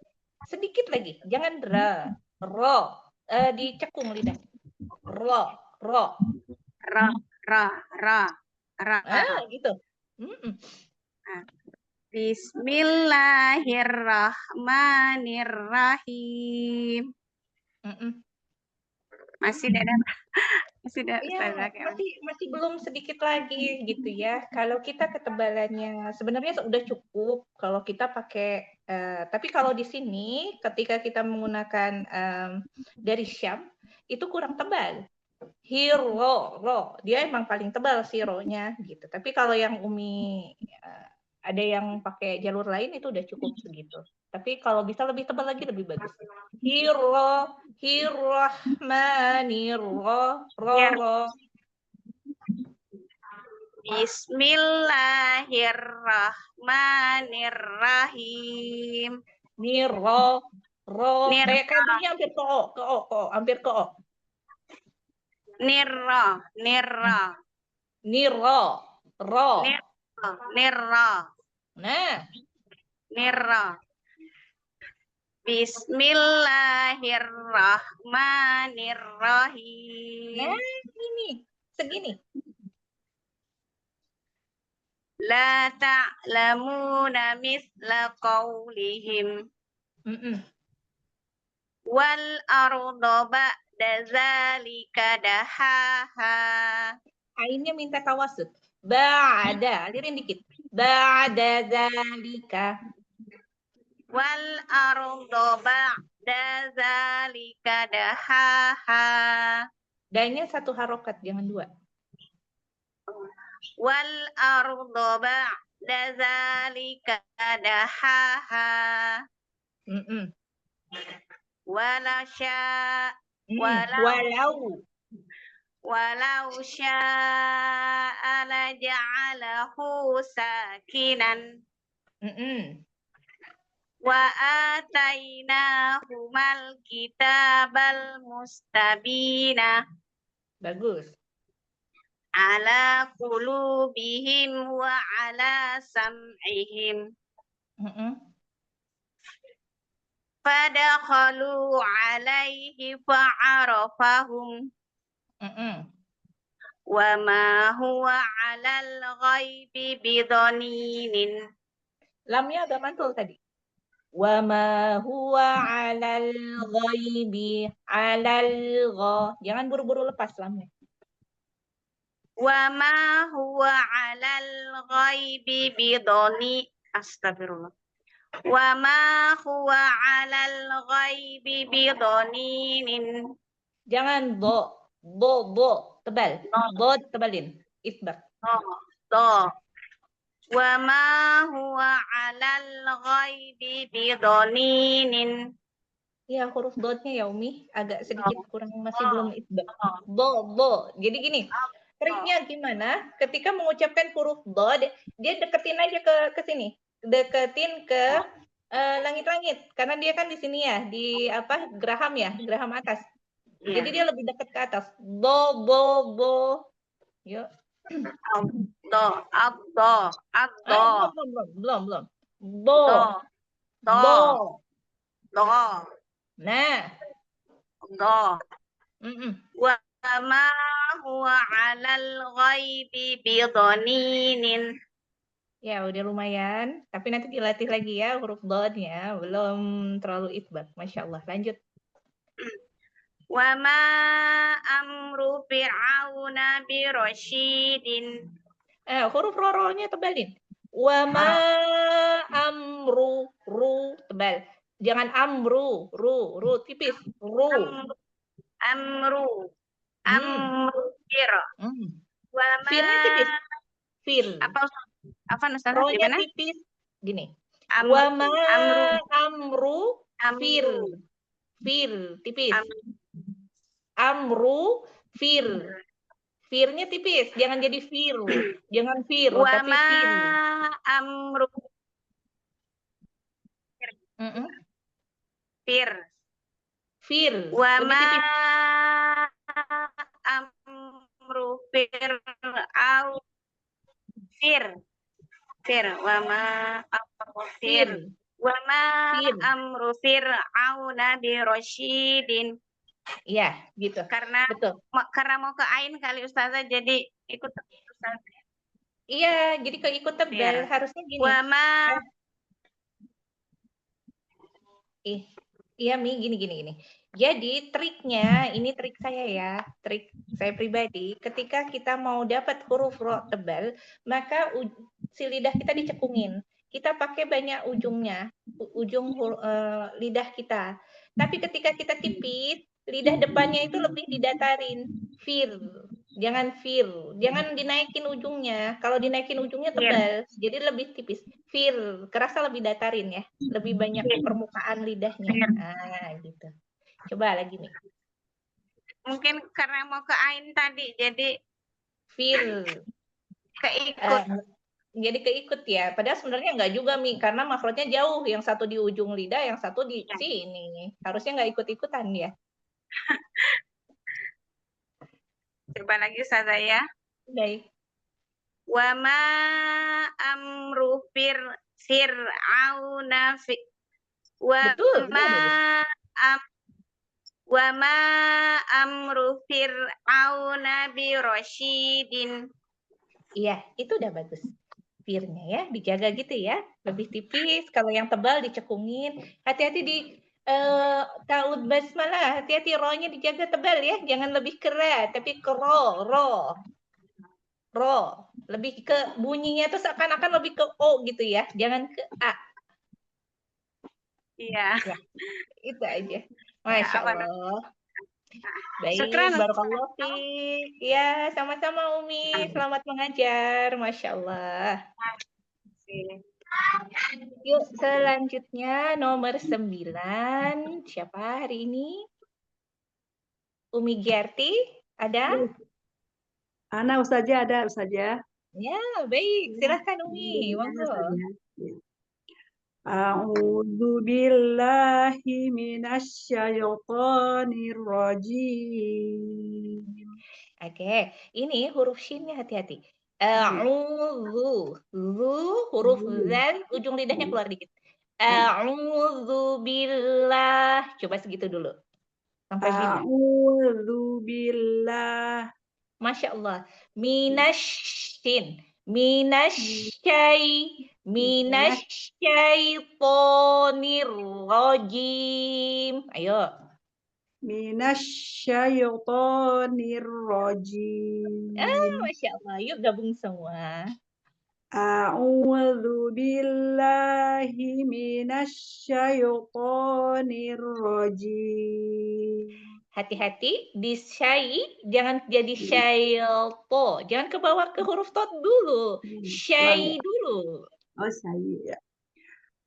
Sedikit lagi, jangan ra. Ro. Dicekung lidah. Ro. Gitu. Bismillahirrahmanirrahim. Masih tidak Sudah Iya, Ustazah kayak masih belum sedikit lagi gitu ya. Kalau kita ketebalannya sebenarnya sudah cukup kalau kita pakai tapi kalau di sini ketika kita menggunakan dari Syam itu kurang tebal. Ro, dia emang paling tebal si ro-nya gitu. Tapi kalau yang Umi ada yang pakai jalur lain itu udah cukup segitu. Tapi kalau bisa lebih tebal lagi lebih bagus. Hirrahmanirro, Ya. ro. Bismillahirrahmanirrahim. Niro, ro. Nir, Kayak bunyinya hampir ke o, hampir ke o. nirra, nirra, Niro, ro. nirra, nirra, Nah, nirra. Bismillahirrahmanirrahim. nah ini segini. La ta'lamuna misla qawlihim. Wal arda ba'da zalika dahaha. Ainnya minta tawasud. Ba'da, alirin dikit. Ba'da zalika. Wal arda ba'da zalika dahaha. Danya satu harokat, jangan dua. Wal arda ba'da zalika dahaha. Wala sya walau sya'a laja'alahu sakinan. Wa atainahumal kitabal mustabina. Bagus. Ala qulubihim wa ala sam'ihim. Fadakhalu alaihi fa'arafahum. Wa ma huwa 'alal ghaibi bidhaninin. Lamnya agak mantul tadi. Wa ma huwa 'alal ghaibi 'alal gha. Jangan buru-buru lepas lamnya. Wa ma huwa 'alal ghaibi bidhani. Astagfirullah. Wa ma huwa 'alal ghaibi bidhaninin. Jangan bo, tebal. Bo tebalin. Isbak. Do. Wa ma huwa 'alal ghaibi bidhaninin. Ya, huruf dotnya ya Umi agak sedikit kurang, masih belum isbak. Bo. Jadi gini, triknya gimana? Ketika mengucapkan huruf dot, dia deketin aja ke sini. Deketin ke langit-langit karena dia kan di sini ya, di apa? Geraham ya, geraham atas. Jadi dia lebih dekat ke atas. Bo. Yuk. Belum. Bo. Nah. Wa ma huwa 'alal ghaibi bidhaninin. Ya, udah lumayan. Tapi nanti dilatih lagi ya huruf dotnya. Belum terlalu isbak. Masya Allah. Lanjut. Wa ma amru fir'auna birasyidin. Huruf ro-nya tebalin. Wa ma amru, ru tebal. Jangan amru, ru tipis. Ru. Amru fir. Wa ma Firnya tipis. Fir. Apa Ustazah Ro-nya gimana? tipis. Gini. Wa ma amru fir. Fir tipis. Amru fir. Firnya tipis, jangan jadi fir. Jangan fir, tapi fir. Amru Fir. Wa ma amru fir'aun fir. Wa ma amru fir. Wa ma amru fir'auna birasyidin. Iya, gitu. Karena mau ke ain kali Ustazah, jadi ikut Ustazah. Iya, jadi keikut tebal. Harusnya gini. Iya Mi, gini. Jadi triknya, ini trik saya ya. Trik saya pribadi, ketika kita mau dapat huruf ro tebal, maka si lidah kita dicekungin. Kita pakai banyak ujungnya, ujung lidah kita. Tapi ketika kita tipis, lidah depannya itu lebih didatarin. Fir, jangan fir, jangan dinaikin ujungnya. Kalau dinaikin ujungnya tebal, jadi lebih tipis. Fir, kerasa lebih datarin ya, lebih banyak permukaan lidahnya. Ah, gitu. Coba lagi nih. Mungkin karena mau ke Ain tadi, jadi Fir. keikut. Jadi keikut ya. Padahal sebenarnya enggak juga, Mi. Karena makhrajnya jauh. Yang satu di ujung lidah, yang satu di sini. Harusnya enggak ikut-ikutan ya. Coba lagi Ustazah ya. Baik. Wa ma amru fir'auna fi wa Betul. ma wa ma amru fir'auna bi rasyidin. Iya, itu udah bagus. Firnya ya, dijaga gitu ya. Lebih tipis. Kalau yang tebal dicekungin. Hati-hati di ta'ud basmalah. Hati-hati ro-nya dijaga tebal ya. Jangan lebih keras, tapi ke ro. Lebih ke bunyinya tuh seakan-akan lebih ke o gitu ya. Jangan ke a. Iya. Ya, itu aja. Masya Allah. Baik, Syukran. barakallahu fiik. Ya, sama-sama Umi. Selamat mengajar. Masya Allah. Yuk, selanjutnya nomor 9. Siapa hari ini? Umi Giarti, ada? Ana Ustazah ada, Ustazah. Ya, baik. Silahkan Umi. Monggo. A'udzu billahi minasyaitonir rajim. Oke, ini huruf shinnya hati-hati. A'udzu. Zu, huruf zal, ujung lidahnya keluar dikit. A'udzu billah. Coba segitu dulu. Sampai billah. A'udzu billah. Masya Allah. Minasyaitonir rajim. Ayo. Minasyaitonir rajim. Masya Allah. Yuk gabung semua. A'udzu billahi minasyaitonir rajim. Hati-hati di syai, jangan jadi syailto. Jangan ke bawah ke huruf tot dulu. Syai dulu. Oh, saya.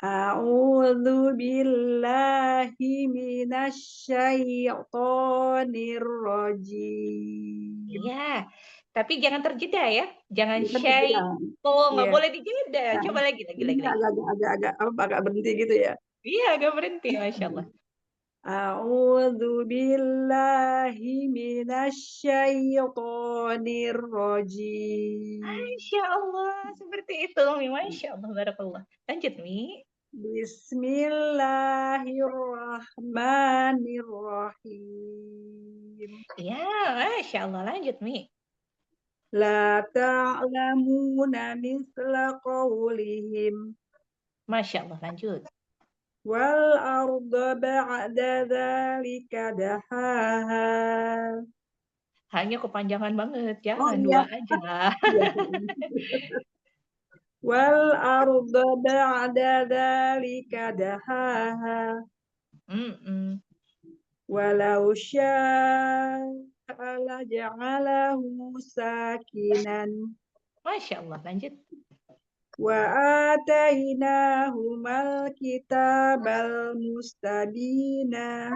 A'udzu billahi minasyaitonir rajim. Iya, tapi jangan terjeda ya. Jangan syaito, nggak boleh dijeda. Coba lagi. Agak berhenti gitu ya. Iya, agak berhenti, Masya Allah. A'udzu billahi minasyaitonir rajim. Masya Allah, seperti itu, Mi. Masya Allah, barakallah. Lanjut, Mi. Bismillahirrahmanirrahim. Ya, Masya Allah, lanjut, Mi. La ta'lamuna misla qawlihim. Masya Allah, lanjut. Wal arda ba'da dzalika dahaha. Hanya kepanjangan banget, jangan dua aja. Wal arda ba'da dzalika dahaha. Walau sya'a laja'alahu sakinan. Masya Allah, lanjut. Wa atainahumal kitabal mustabina.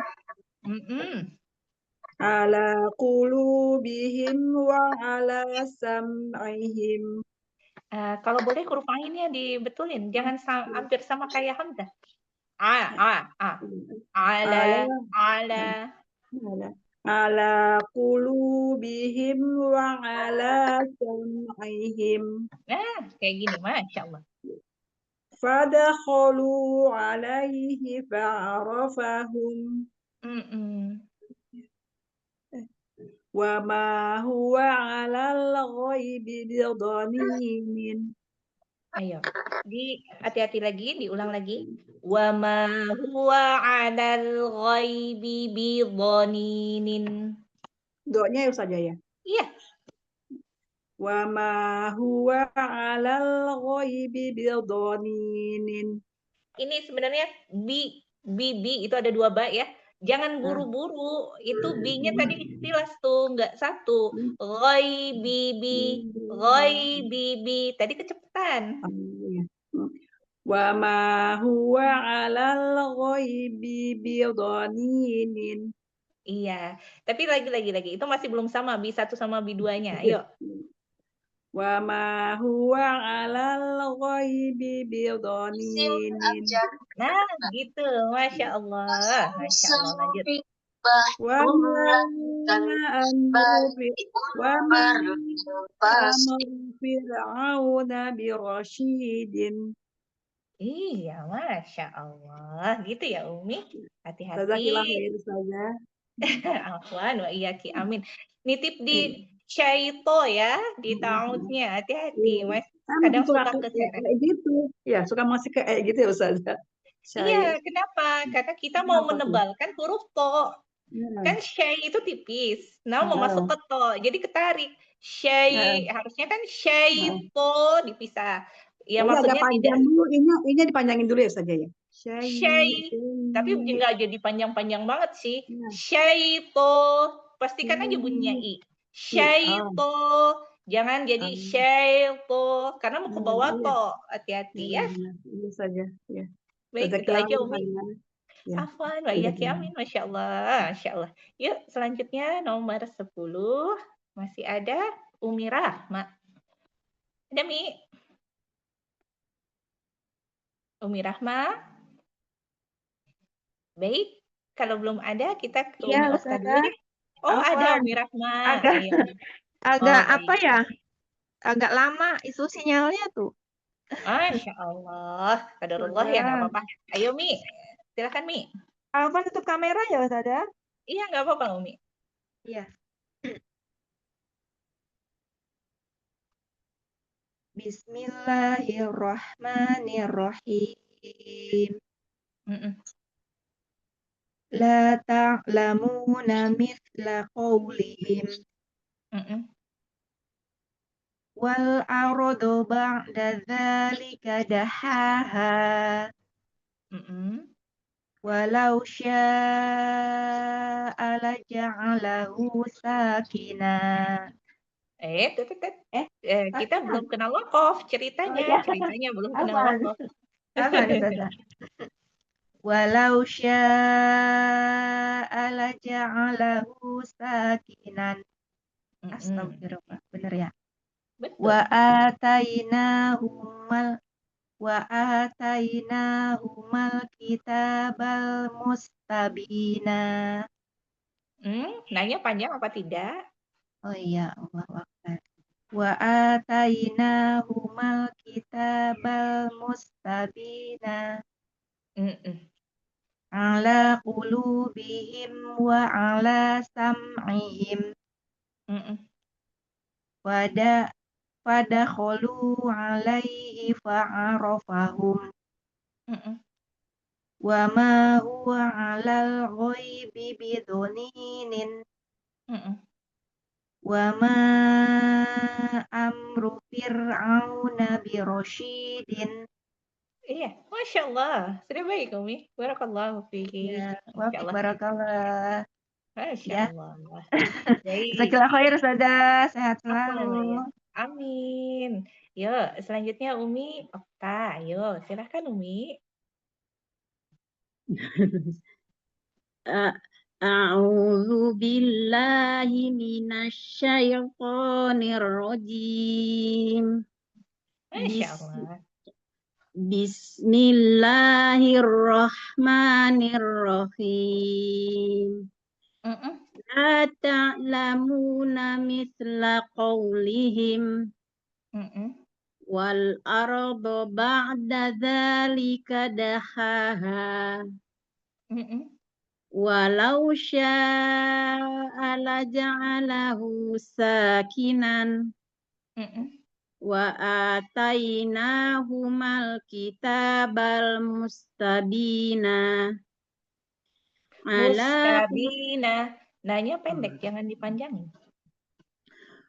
Ala qulubihim wa ala sam'ihim. Kalau boleh huruf ainnya dibetulin, jangan hampir sama kayak hamzah. Ala qulubihim wa ala sam'ihim. Nah, kayak gini, Masya Allah. Fadakhalu alaihi fa'arafahum. Wa ma huwa 'alal ghaibi bidhanimin. Ayo, hati-hati lagi, diulang lagi. Wa ma huwa 'alal ghaibi bidhaninin. Doanya ya Ustazah ya? Iya, Wa ma huwa 'alal ghaibi bidhaninin. ini sebenarnya bi itu ada 2 ba ya. Jangan Ah. buru-buru, itu bi-nya tadi istilas tuh, nggak satu. Ghaibi, tadi kecepatan. Iya. Wa ma huwa 'alal ghaibi bidhaninin. Iya, tapi lagi, itu masih belum sama bi 1 sama bi 2-nya. Ayo. Wa ma huwa 'alal ghaibi bidhaninin. Nah, gitu. Masya Allah. Masya Allah. Lanjut. Wa ma amru fir'auna birasyidin. Iya, Masya Allah. Gitu ya, Umi. Hati-hati. Jazakallah khair saja. Afwan wa iyaki, amin. Nitip di syaito ya, di ta'udnya. Hati-hati, Mas. Kadang suka keseret. kayak gitu. Ya, suka masih kayak gitu ya Ustazah. Iya, kenapa? Karena kita mau Kenapa tuh? menebalkan huruf to. Ya. Kan syai itu tipis. Nah, mau masuk ke to. Jadi ketarik. Syai, harusnya kan syaito dipisah. Ya, Ini maksudnya agak panjang dulu, ini dipanjangin dulu ya saja ya. syai, tapi nggak jadi panjang-panjang banget sih. Ya. Syaito, pastikan aja bunyinya i. Syaito, jangan jadi syaito, karena mau ke bawah to. Hati-hati ya. Ini saja. Ya. Baik, itu aja Umi. Ya. Afwan, wa iyaki, amin. Masya Allah, Masya Allah. Yuk, selanjutnya nomor 10. Masih ada Umi Rahma. Ada Mi? Umi Rahma? Baik, kalau belum ada kita ke Umi Okta dulu deh. Oh, ada Umi Rahma. Agak Oh, apa ya? Agak lama itu sinyalnya tuh. Masya Allah. Qadarullah ya, nggak apa-apa. Ayo Mi, silakan Mi. Apa tutup kamera ya Ustazah? Iya, nggak apa-apa Umi. Iya. Bismillahirrahmanirrahim. La ta'lamuna mithla qawlihim. Wal aradu ba'da dzalika dahaha. Walau sya'a laja'alahu sakina. Kita belum kenal waqaf ceritanya. Ceritanya belum kenal waqaf. Walau sya'a laja'alahu sakinan. Astagfirullah, benar ya? Betul. Wa atainahumal kitabal mustabina. Nanya panjang apa tidak? Oh iya, Allahu Akbar. Wa atainahumal kitabal mustabina. Ala qulubihim wa ala sam'ihim. Fadakhulu alaihi fa'arafahum. Wa ma huwa 'alal ghaibi bidhaninin. Wa ma amru fir'auna birasyidin. Iya, Masya Allah. Sudah baik, Umi. Barakallahu fiiki. Ya, barakallah. Masya Allah. Baik. Jazakallah khair, Ustazah. Sehat selalu. Amin. Yuk, selanjutnya Umi Okta. Ayo, silahkan Umi. A'udzu billahi minasyaitonir rajim. Masya Allah. Bismillahirrahmanirrahim. La ta'lamuna mithla qawlihim. Wal ardu ba'da dzalika dahaha. Walau sya'a laja'alahu sakinan. Wa atainahumal kitabal mustabina. Mustabina. Nanya pendek, jangan dipanjangin.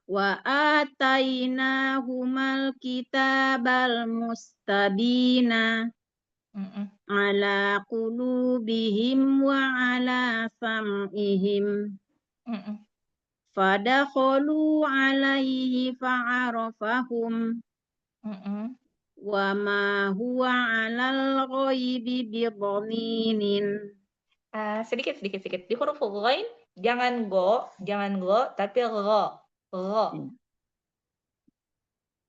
Wa atainahumal kitabal mustabina Mm-mm. ala qulubihim wa ala sam'ihim Mm-mm. fadakhalu alaihi fa'arafahum Mm-mm. wa ma huwa 'alal ghaibi bidhaminin. Sedikit. Di huruf ghain jangan go, tapi ro.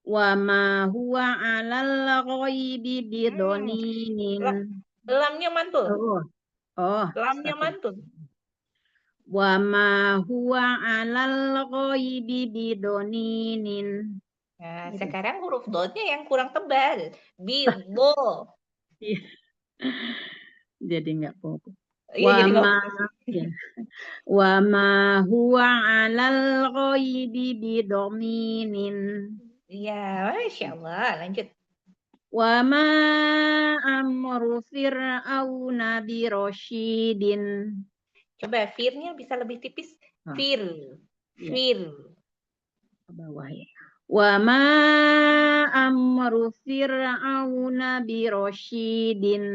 Wa ma huwa 'alal ghaibi Hmm. bidhaminin. Lamnya mantul. Oh, Lamnya mantul. wa ma huwa 'alal ghaibi bidhaminin. Nah, Gitu. sekarang huruf dotnya yang kurang tebal. Bido. Jadi nggak fokus. Iya, Wa jadi nggak ma fokus. ya. Wa ma huwa 'alal ghaibi bidhaminin. Iya, Masya Allah. Lanjut. Wa ma amru fir'auna birasyidin. Coba firnya bisa lebih tipis. Ah. Fir. Iya. Fir. Ke bawah ya. Wa ma amru fir'auna birasyidin.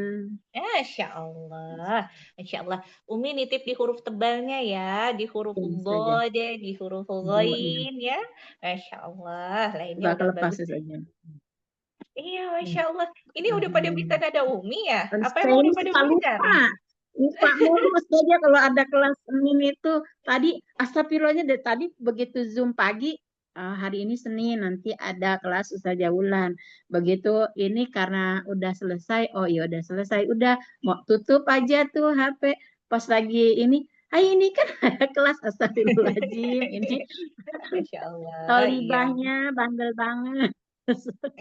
Masya Allah. Masya Allah. Umi nitip di huruf tebalnya ya. Di huruf Ya, saja. dode, di huruf Iya. ghain ya. Masya Allah. Lainnya Bakal udah lepas bagus. saja. Iya, Masya Allah. Ini udah pada bisa nada Umi ya? Apa Saya emang ini udah pada suka belajar? lupa mulu saja kalau ada kelas Senin itu. Tadi astagfirullahnya dari tadi begitu Zoom pagi, hari ini Senin nanti ada kelas Ustazah Wulan. Begitu ini karena udah selesai, oh iya udah selesai, udah mau tutup aja tuh HP. Pas lagi ini, hai ini kan ada kelas astagfirullahaladzim. Ini Masya Allah. Iya. tolibahnya bandel banget.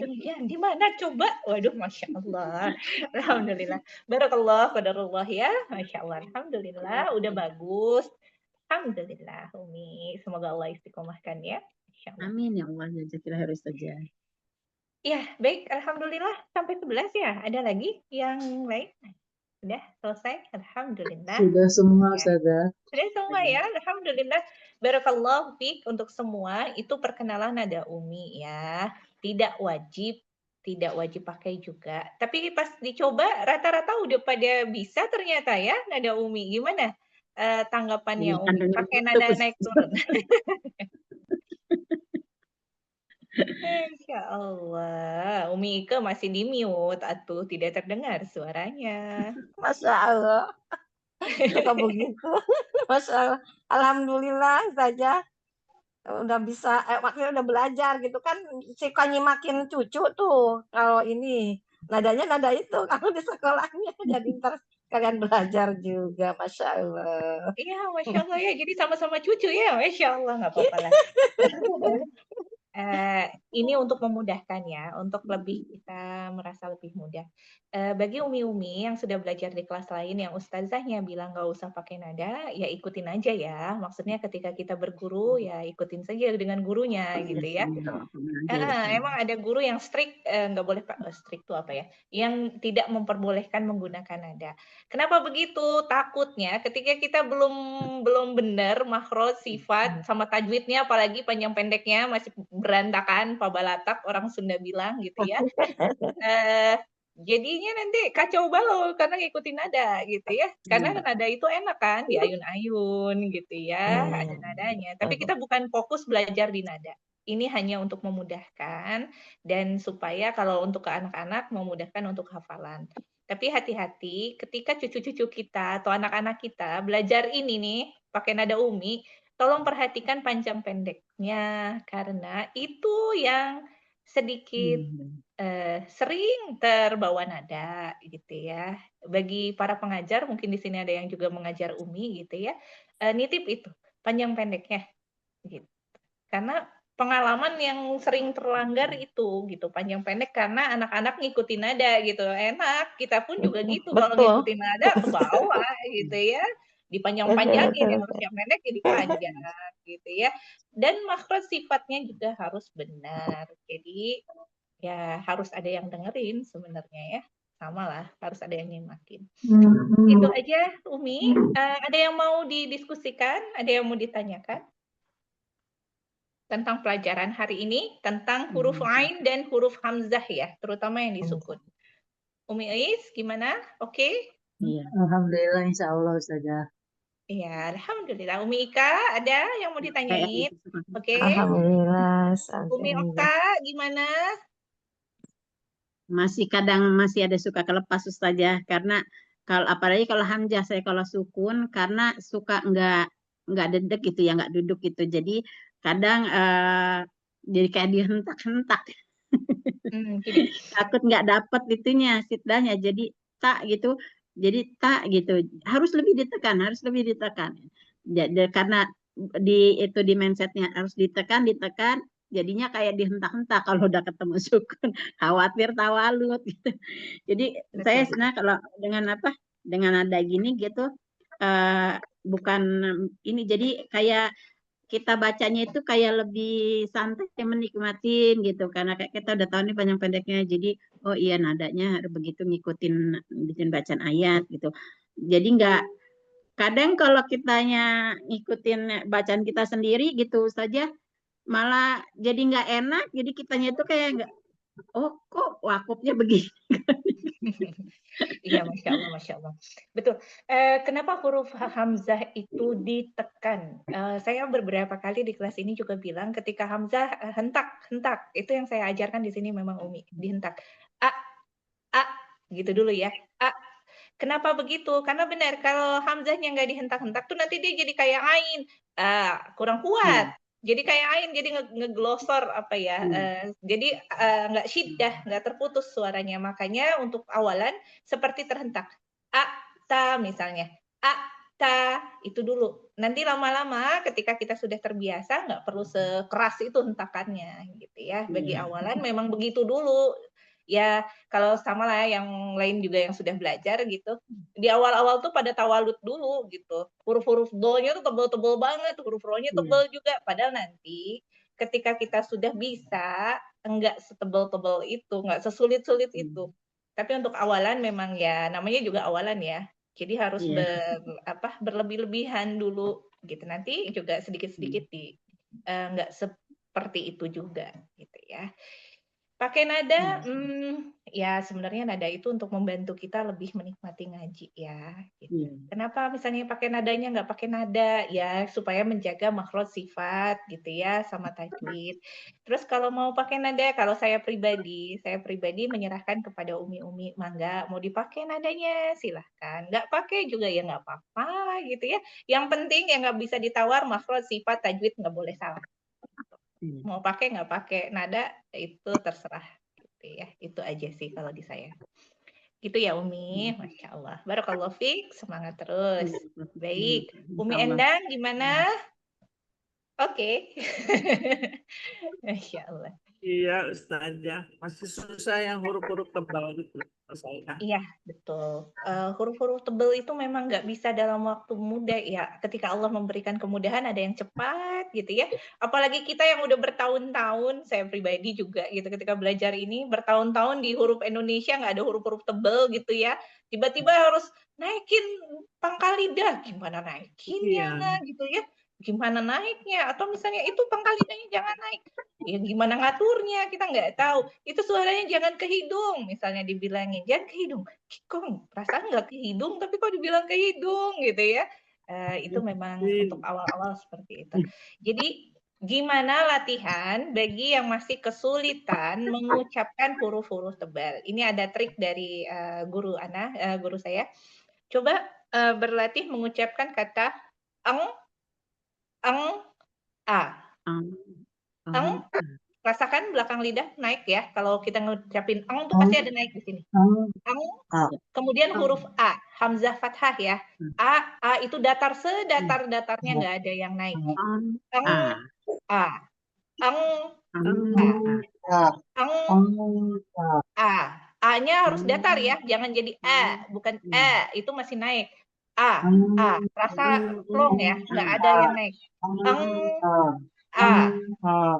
Iya, di mana coba? Waduh, Masya Allah. Alhamdulillah. Barakallah, qadarullah ya. Masya Allah. Alhamdulillah, udah bagus. Alhamdulillah, Umi. Semoga Allah istiqomahkan ya. Masya Allah. Amin ya Allah, jazakillah khair Ustazah. Ya, baik. Alhamdulillah. Sampai 11 ya. Ada lagi yang lain? Sudah selesai? Alhamdulillah. Sudah semua, Ya. Ustazah. Sudah semua ya. Alhamdulillah. Barakallahu fiik untuk semua. Itu perkenalan nada Umi ya. Tidak wajib pakai juga. Tapi pas dicoba rata-rata udah pada bisa ternyata ya nada Umi. Gimana tanggapannya Bukan Umi? dengan Pakai itu, nada Ustazah. naik turun. Insya Allah. Umi Ike masih di mute atuh tidak terdengar suaranya. Masya Allah. Suka begitu. Masya Allah. Alhamdulillah saja udah bisa, maksudnya udah belajar gitu kan. Suka nyimakin cucu tuh. Kalau ini nadanya nada itu kalau di sekolahnya. Jadi ntar kalian belajar juga. Masya Allah. Iya, Masya Allah ya. Jadi sama-sama cucu ya. Masya Allah, nggak apa-apa lah. Ini untuk memudahkan ya, untuk lebih kita merasa lebih mudah. Bagi umi-umi yang sudah belajar di kelas lain yang ustazahnya bilang nggak usah pakai nada, ya ikutin aja ya. Maksudnya ketika kita berguru ya ikutin saja dengan gurunya gitu ya. Emang ada guru yang strict, nggak boleh strict itu apa ya? Yang tidak memperbolehkan menggunakan nada. Kenapa begitu? Takutnya ketika kita belum benar makhraj, sifat, sama tajwidnya, apalagi panjang pendeknya masih berantakan, pabalatak orang Sunda bilang gitu ya. Jadinya nanti kacau balau karena ngikutin nada gitu ya. Karena nada itu enak kan, diayun-ayun gitu ya, ada nadanya. Tapi kita bukan fokus belajar di nada. Ini hanya untuk memudahkan dan supaya kalau untuk ke anak-anak memudahkan untuk hafalan. Tapi hati-hati ketika cucu-cucu kita atau anak-anak kita belajar ini nih pakai nada Umi, tolong perhatikan panjang pendeknya karena itu yang sedikit sering terbawa nada gitu ya. Bagi para pengajar mungkin di sini ada yang juga mengajar Umi gitu ya. Nitip itu panjang pendeknya gitu. Karena pengalaman yang sering terlanggar itu gitu, panjang pendek karena anak-anak ngikutin nada gitu. Enak, kita pun juga gitu kalau Betul. ngikutin nada ke bawah gitu ya. Dipanjang-panjangin, yang harusnya pendek jadi panjang gitu ya. Dan makhraj sifatnya juga harus benar. Jadi ya harus ada yang dengerin sebenarnya ya. Sama lah, harus ada yang nyimakin. Itu aja Umi. Ada yang mau didiskusikan? Ada yang mau ditanyakan? tentang pelajaran hari ini tentang huruf ain dan huruf hamzah ya, terutama yang disukun. Umi Ais, gimana? Oke? Iya. Alhamdulillah, insya Allah Ustazah. Iya, alhamdulillah. Umi Ika, ada yang mau ditanyain? Oke. Alhamdulillah. Umi Okta, gimana? Kadang masih ada suka kelepas Ustazah, karena apalagi kalau hamzah saya kalau sukun, karena suka nggak dedek gitu ya, nggak duduk gitu, jadi kadang jadi kayak dihentak-hentak. Gini. Takut nggak dapet itunya sitdahnya, jadi tak gitu, harus lebih ditekan, karena di mindsetnya harus ditekan, jadinya kayak dihentak-hentak kalau udah ketemu sukun, khawatir tawalut gitu. Jadi saya sebenarnya kalau dengan ada gini gitu, bukan ini, jadi kayak kita bacanya itu kayak lebih santai, menikmatin gitu, karena kayak kita udah tahu nih panjang pendeknya, jadi oh iya nadanya begitu, ngikutin bacaan ayat gitu. Jadi nggak, kadang kalau kitanya ngikutin bacaan kita sendiri gitu saja, malah jadi nggak enak, jadi kitanya itu kayak nggak, oh kok wakufnya begini. Iya, Masya Allah, Masya Allah. Betul. Kenapa huruf hamzah itu ditekan? Saya beberapa kali di kelas ini juga bilang ketika hamzah hentak. Itu yang saya ajarkan di sini memang Umi, dihentak. A, gitu dulu ya. A. Kenapa begitu? Karena benar kalau hamzahnya nggak dihentak-hentak tuh nanti dia jadi kayak ain, kurang kuat. Jadi kayak ain, jadi ngeglosor apa ya? Jadi nggak syiddah, nggak terputus suaranya. Makanya untuk awalan seperti terhentak. A, ta misalnya. A, ta itu dulu. Nanti lama-lama ketika kita sudah terbiasa nggak perlu sekeras itu hentakannya gitu ya. Bagi awalan memang begitu dulu. Ya kalau sama lah yang lain juga yang sudah belajar gitu, di awal-awal tuh pada tawalut dulu gitu, huruf-huruf do-nya tuh tebel-tebel banget, huruf ro-nya tebel juga, padahal nanti ketika kita sudah bisa, enggak setebel-tebel itu, enggak sesulit-sulit itu. Tapi untuk awalan memang ya, namanya juga awalan ya, jadi harus berlebih-lebihan dulu gitu, nanti juga sedikit-sedikit enggak seperti itu juga gitu ya. Pakai nada, ya sebenarnya nada itu untuk membantu kita lebih menikmati ngaji ya, gitu. Kenapa misalnya pakai nadanya nggak pakai nada? Ya supaya menjaga makhraj sifat gitu ya, sama tajwid. Terus kalau mau pakai nada, kalau saya pribadi menyerahkan kepada umi-umi, mangga mau dipakai nadanya silahkan, nggak pakai juga ya nggak apa-apa gitu ya. Yang penting yang nggak bisa ditawar makhraj sifat tajwid nggak boleh salah. Mau pakai nggak pakai nada itu terserah gitu ya, itu aja sih kalau di saya gitu ya Umi. Masya Allah, barakallahu fiik, semangat terus. Baik, Umi Endang gimana? Oke. Masya Allah. Iya Ustazah, masih susah yang huruf-huruf tebal gitu. Iya betul, huruf-huruf tebal itu memang nggak bisa dalam waktu muda ya, ketika Allah memberikan kemudahan ada yang cepat gitu ya, apalagi kita yang udah bertahun-tahun, saya pribadi juga gitu ketika belajar ini bertahun-tahun di huruf Indonesia nggak ada huruf-huruf tebal gitu ya, tiba-tiba harus naikin pangkal lidah, gimana naikinnya gitu ya, gimana naiknya, atau misalnya itu pangkal lidahnya jangan naik, ya gimana ngaturnya kita nggak tahu, itu suaranya jangan ke hidung misalnya dibilangin, jangan ke hidung, kok perasaan nggak ke hidung tapi kok dibilang ke hidung gitu ya, itu memang untuk awal-awal seperti itu. Jadi gimana latihan bagi yang masih kesulitan mengucapkan huruf-huruf tebal. Ini ada trik dari guru guru saya. Coba berlatih mengucapkan kata eng, a. Eng, rasakan belakang lidah naik ya. Kalau kita ngucapin eng tuh pasti ada naik di sini. Eng, kemudian huruf a, hamzah fathah ya. A itu datar sedatar-datarnya nggak ada yang naik. Eng, a. Eng, a. Eng, a. A-nya harus datar ya, jangan jadi a, bukan a, itu masih naik. A. Rasa plong ya, nggak ada yang naik. Eng,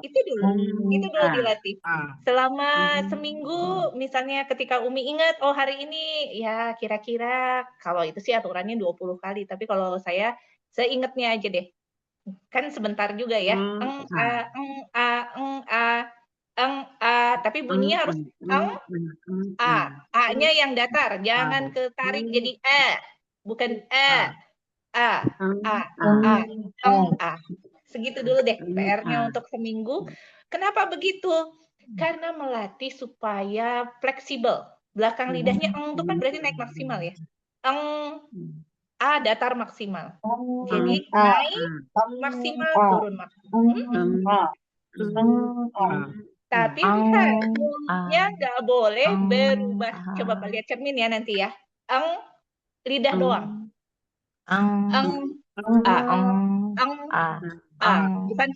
itu dulu dilatih. Selama seminggu misalnya ketika Umi ingat, oh hari ini ya kira-kira kalau itu sih aturannya 20 kali, tapi kalau saya ingatnya aja deh. Kan sebentar juga ya. Tapi bunyinya harus A-nya yang datar, jangan ketarik jadi bukan a, a. Segitu dulu deh PR-nya untuk seminggu. Kenapa begitu? Karena melatih supaya fleksibel. Belakang lidahnya itu kan berarti naik maksimal ya. A datar maksimal. Jadi naik maksimal, turun maksimal. Tapi lihat, mulutnya nggak boleh berubah. Coba lihat cermin ya nanti ya. Lidah doang. Bukan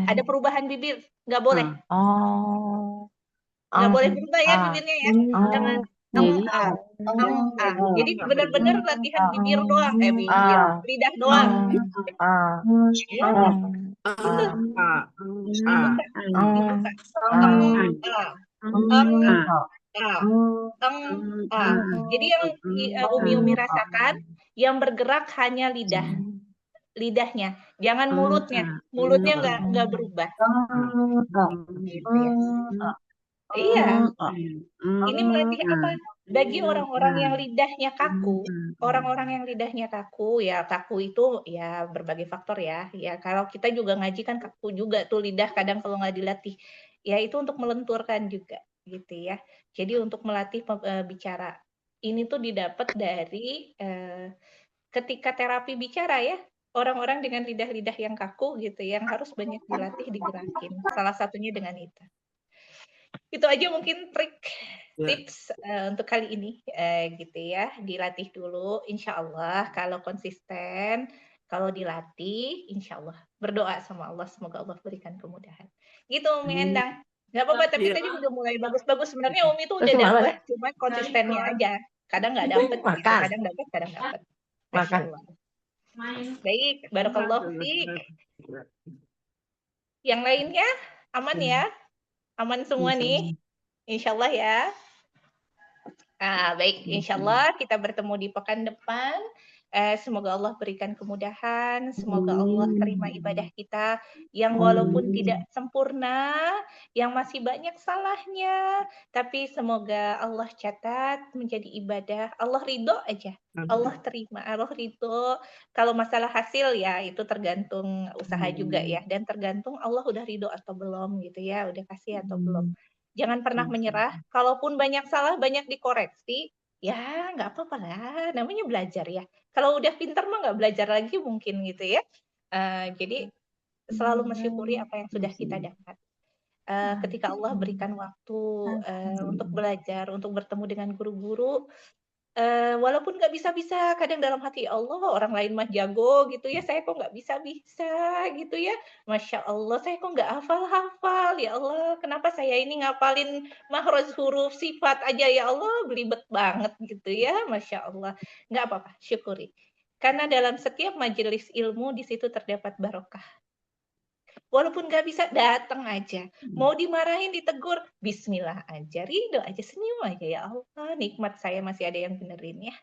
ada perubahan bibir, nggak boleh. Nggak boleh berubah ya bibirnya ya. Jangan Jadi benar-benar latihan bibir doang, lidah doang. Ya, Jadi yang Umi rasakan, yang bergerak hanya lidahnya, jangan mulutnya. Mulutnya nggak berubah. Gitu ya. Iya. Ini melatih apa? Bagi orang-orang yang lidahnya kaku, ya kaku itu ya berbagai faktor ya. Ya kalau kita juga ngaji kan kaku juga tuh lidah kadang kalau nggak dilatih. Ya itu untuk melenturkan juga gitu ya. Jadi untuk melatih bicara. Ini tuh didapat dari ketika terapi bicara ya. Orang-orang dengan lidah-lidah yang kaku gitu yang harus banyak dilatih, digerakin. Salah satunya dengan itu. Itu aja mungkin trik tips untuk kali ini gitu ya, dilatih dulu insya Allah kalau konsisten, kalau dilatih insya Allah berdoa sama Allah semoga Allah berikan kemudahan gitu Umi Endang. Nggak apa-apa tapi tadi udah mulai bagus-bagus sebenarnya Umi itu udah dapet cuma konsistennya aja kadang nggak dapet gitu. Kadang dapet Masya Allah. Baik, barakallahu fiik. Yang lainnya aman ya, aman semua nih insya Allah ya. Baik, insya Allah kita bertemu di pekan depan. Semoga Allah berikan kemudahan, semoga Allah terima ibadah kita yang walaupun tidak sempurna, yang masih banyak salahnya, tapi semoga Allah catat menjadi ibadah. Allah ridho aja, Allah terima, Allah ridho. Kalau masalah hasil ya itu tergantung usaha juga ya, dan tergantung Allah udah ridho atau belum gitu ya, udah kasih atau belum. Jangan pernah menyerah. Kalaupun banyak salah, banyak dikoreksi, ya nggak apa-apa lah. Namanya belajar ya. Kalau udah pinter mah nggak belajar lagi mungkin gitu ya. Jadi selalu mensyukuri apa yang sudah kita dapat. Ketika Allah berikan waktu untuk belajar, untuk bertemu dengan guru-guru, walaupun nggak bisa-bisa, kadang dalam hati ya Allah orang lain mah jago gitu ya, saya kok nggak bisa-bisa gitu ya. Masya Allah, saya kok nggak hafal-hafal ya Allah. Kenapa saya ini ngapalin makhraj huruf sifat aja ya Allah, belibet banget gitu ya. Masya Allah, nggak apa-apa, syukuri. Karena dalam setiap majelis ilmu di situ terdapat barokah. Walaupun nggak bisa, datang aja. Mau dimarahin, ditegur, bismillah aja, ridho aja, senyum aja. Ya Allah, nikmat saya masih ada yang benerin ya.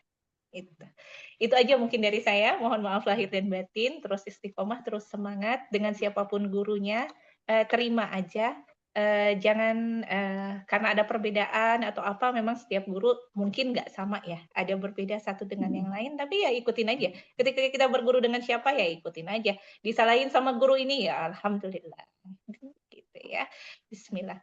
Itu aja mungkin dari saya. Mohon maaf lahir dan batin. Terus istiqomah, terus semangat. Dengan siapapun gurunya, terima aja. Jangan karena ada perbedaan atau apa, memang setiap guru mungkin nggak sama ya. Ada berbeda satu dengan yang lain, tapi ya ikutin aja. Ketika kita berguru dengan siapa ya ikutin aja. Disalahin sama guru ini ya alhamdulillah. Gitu ya. Bismillah.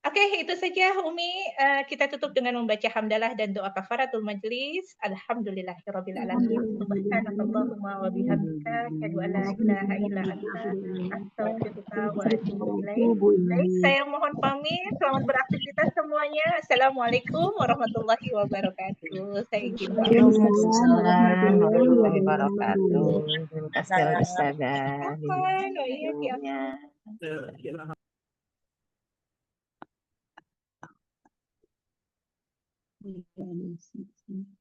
Oke, itu saja Umi. Kita tutup dengan membaca hamdalah dan doa kafaratul majlis. Alhamdulillahirabbil alamin. Subhanakallahumma wa bihamdika asyhadu an la ilaha illa anta astaghfiruka wa atubu ilaik. Baik, saya mohon pamit. Selamat beraktivitas semuanya. Assalamualaikum warahmatullahi wabarakatuh. Saya izin pamit. Waalaikumsalam warahmatullahi wabarakatuh. Terima kasih Ustazah. Afwan, wa iyyakum. Ya.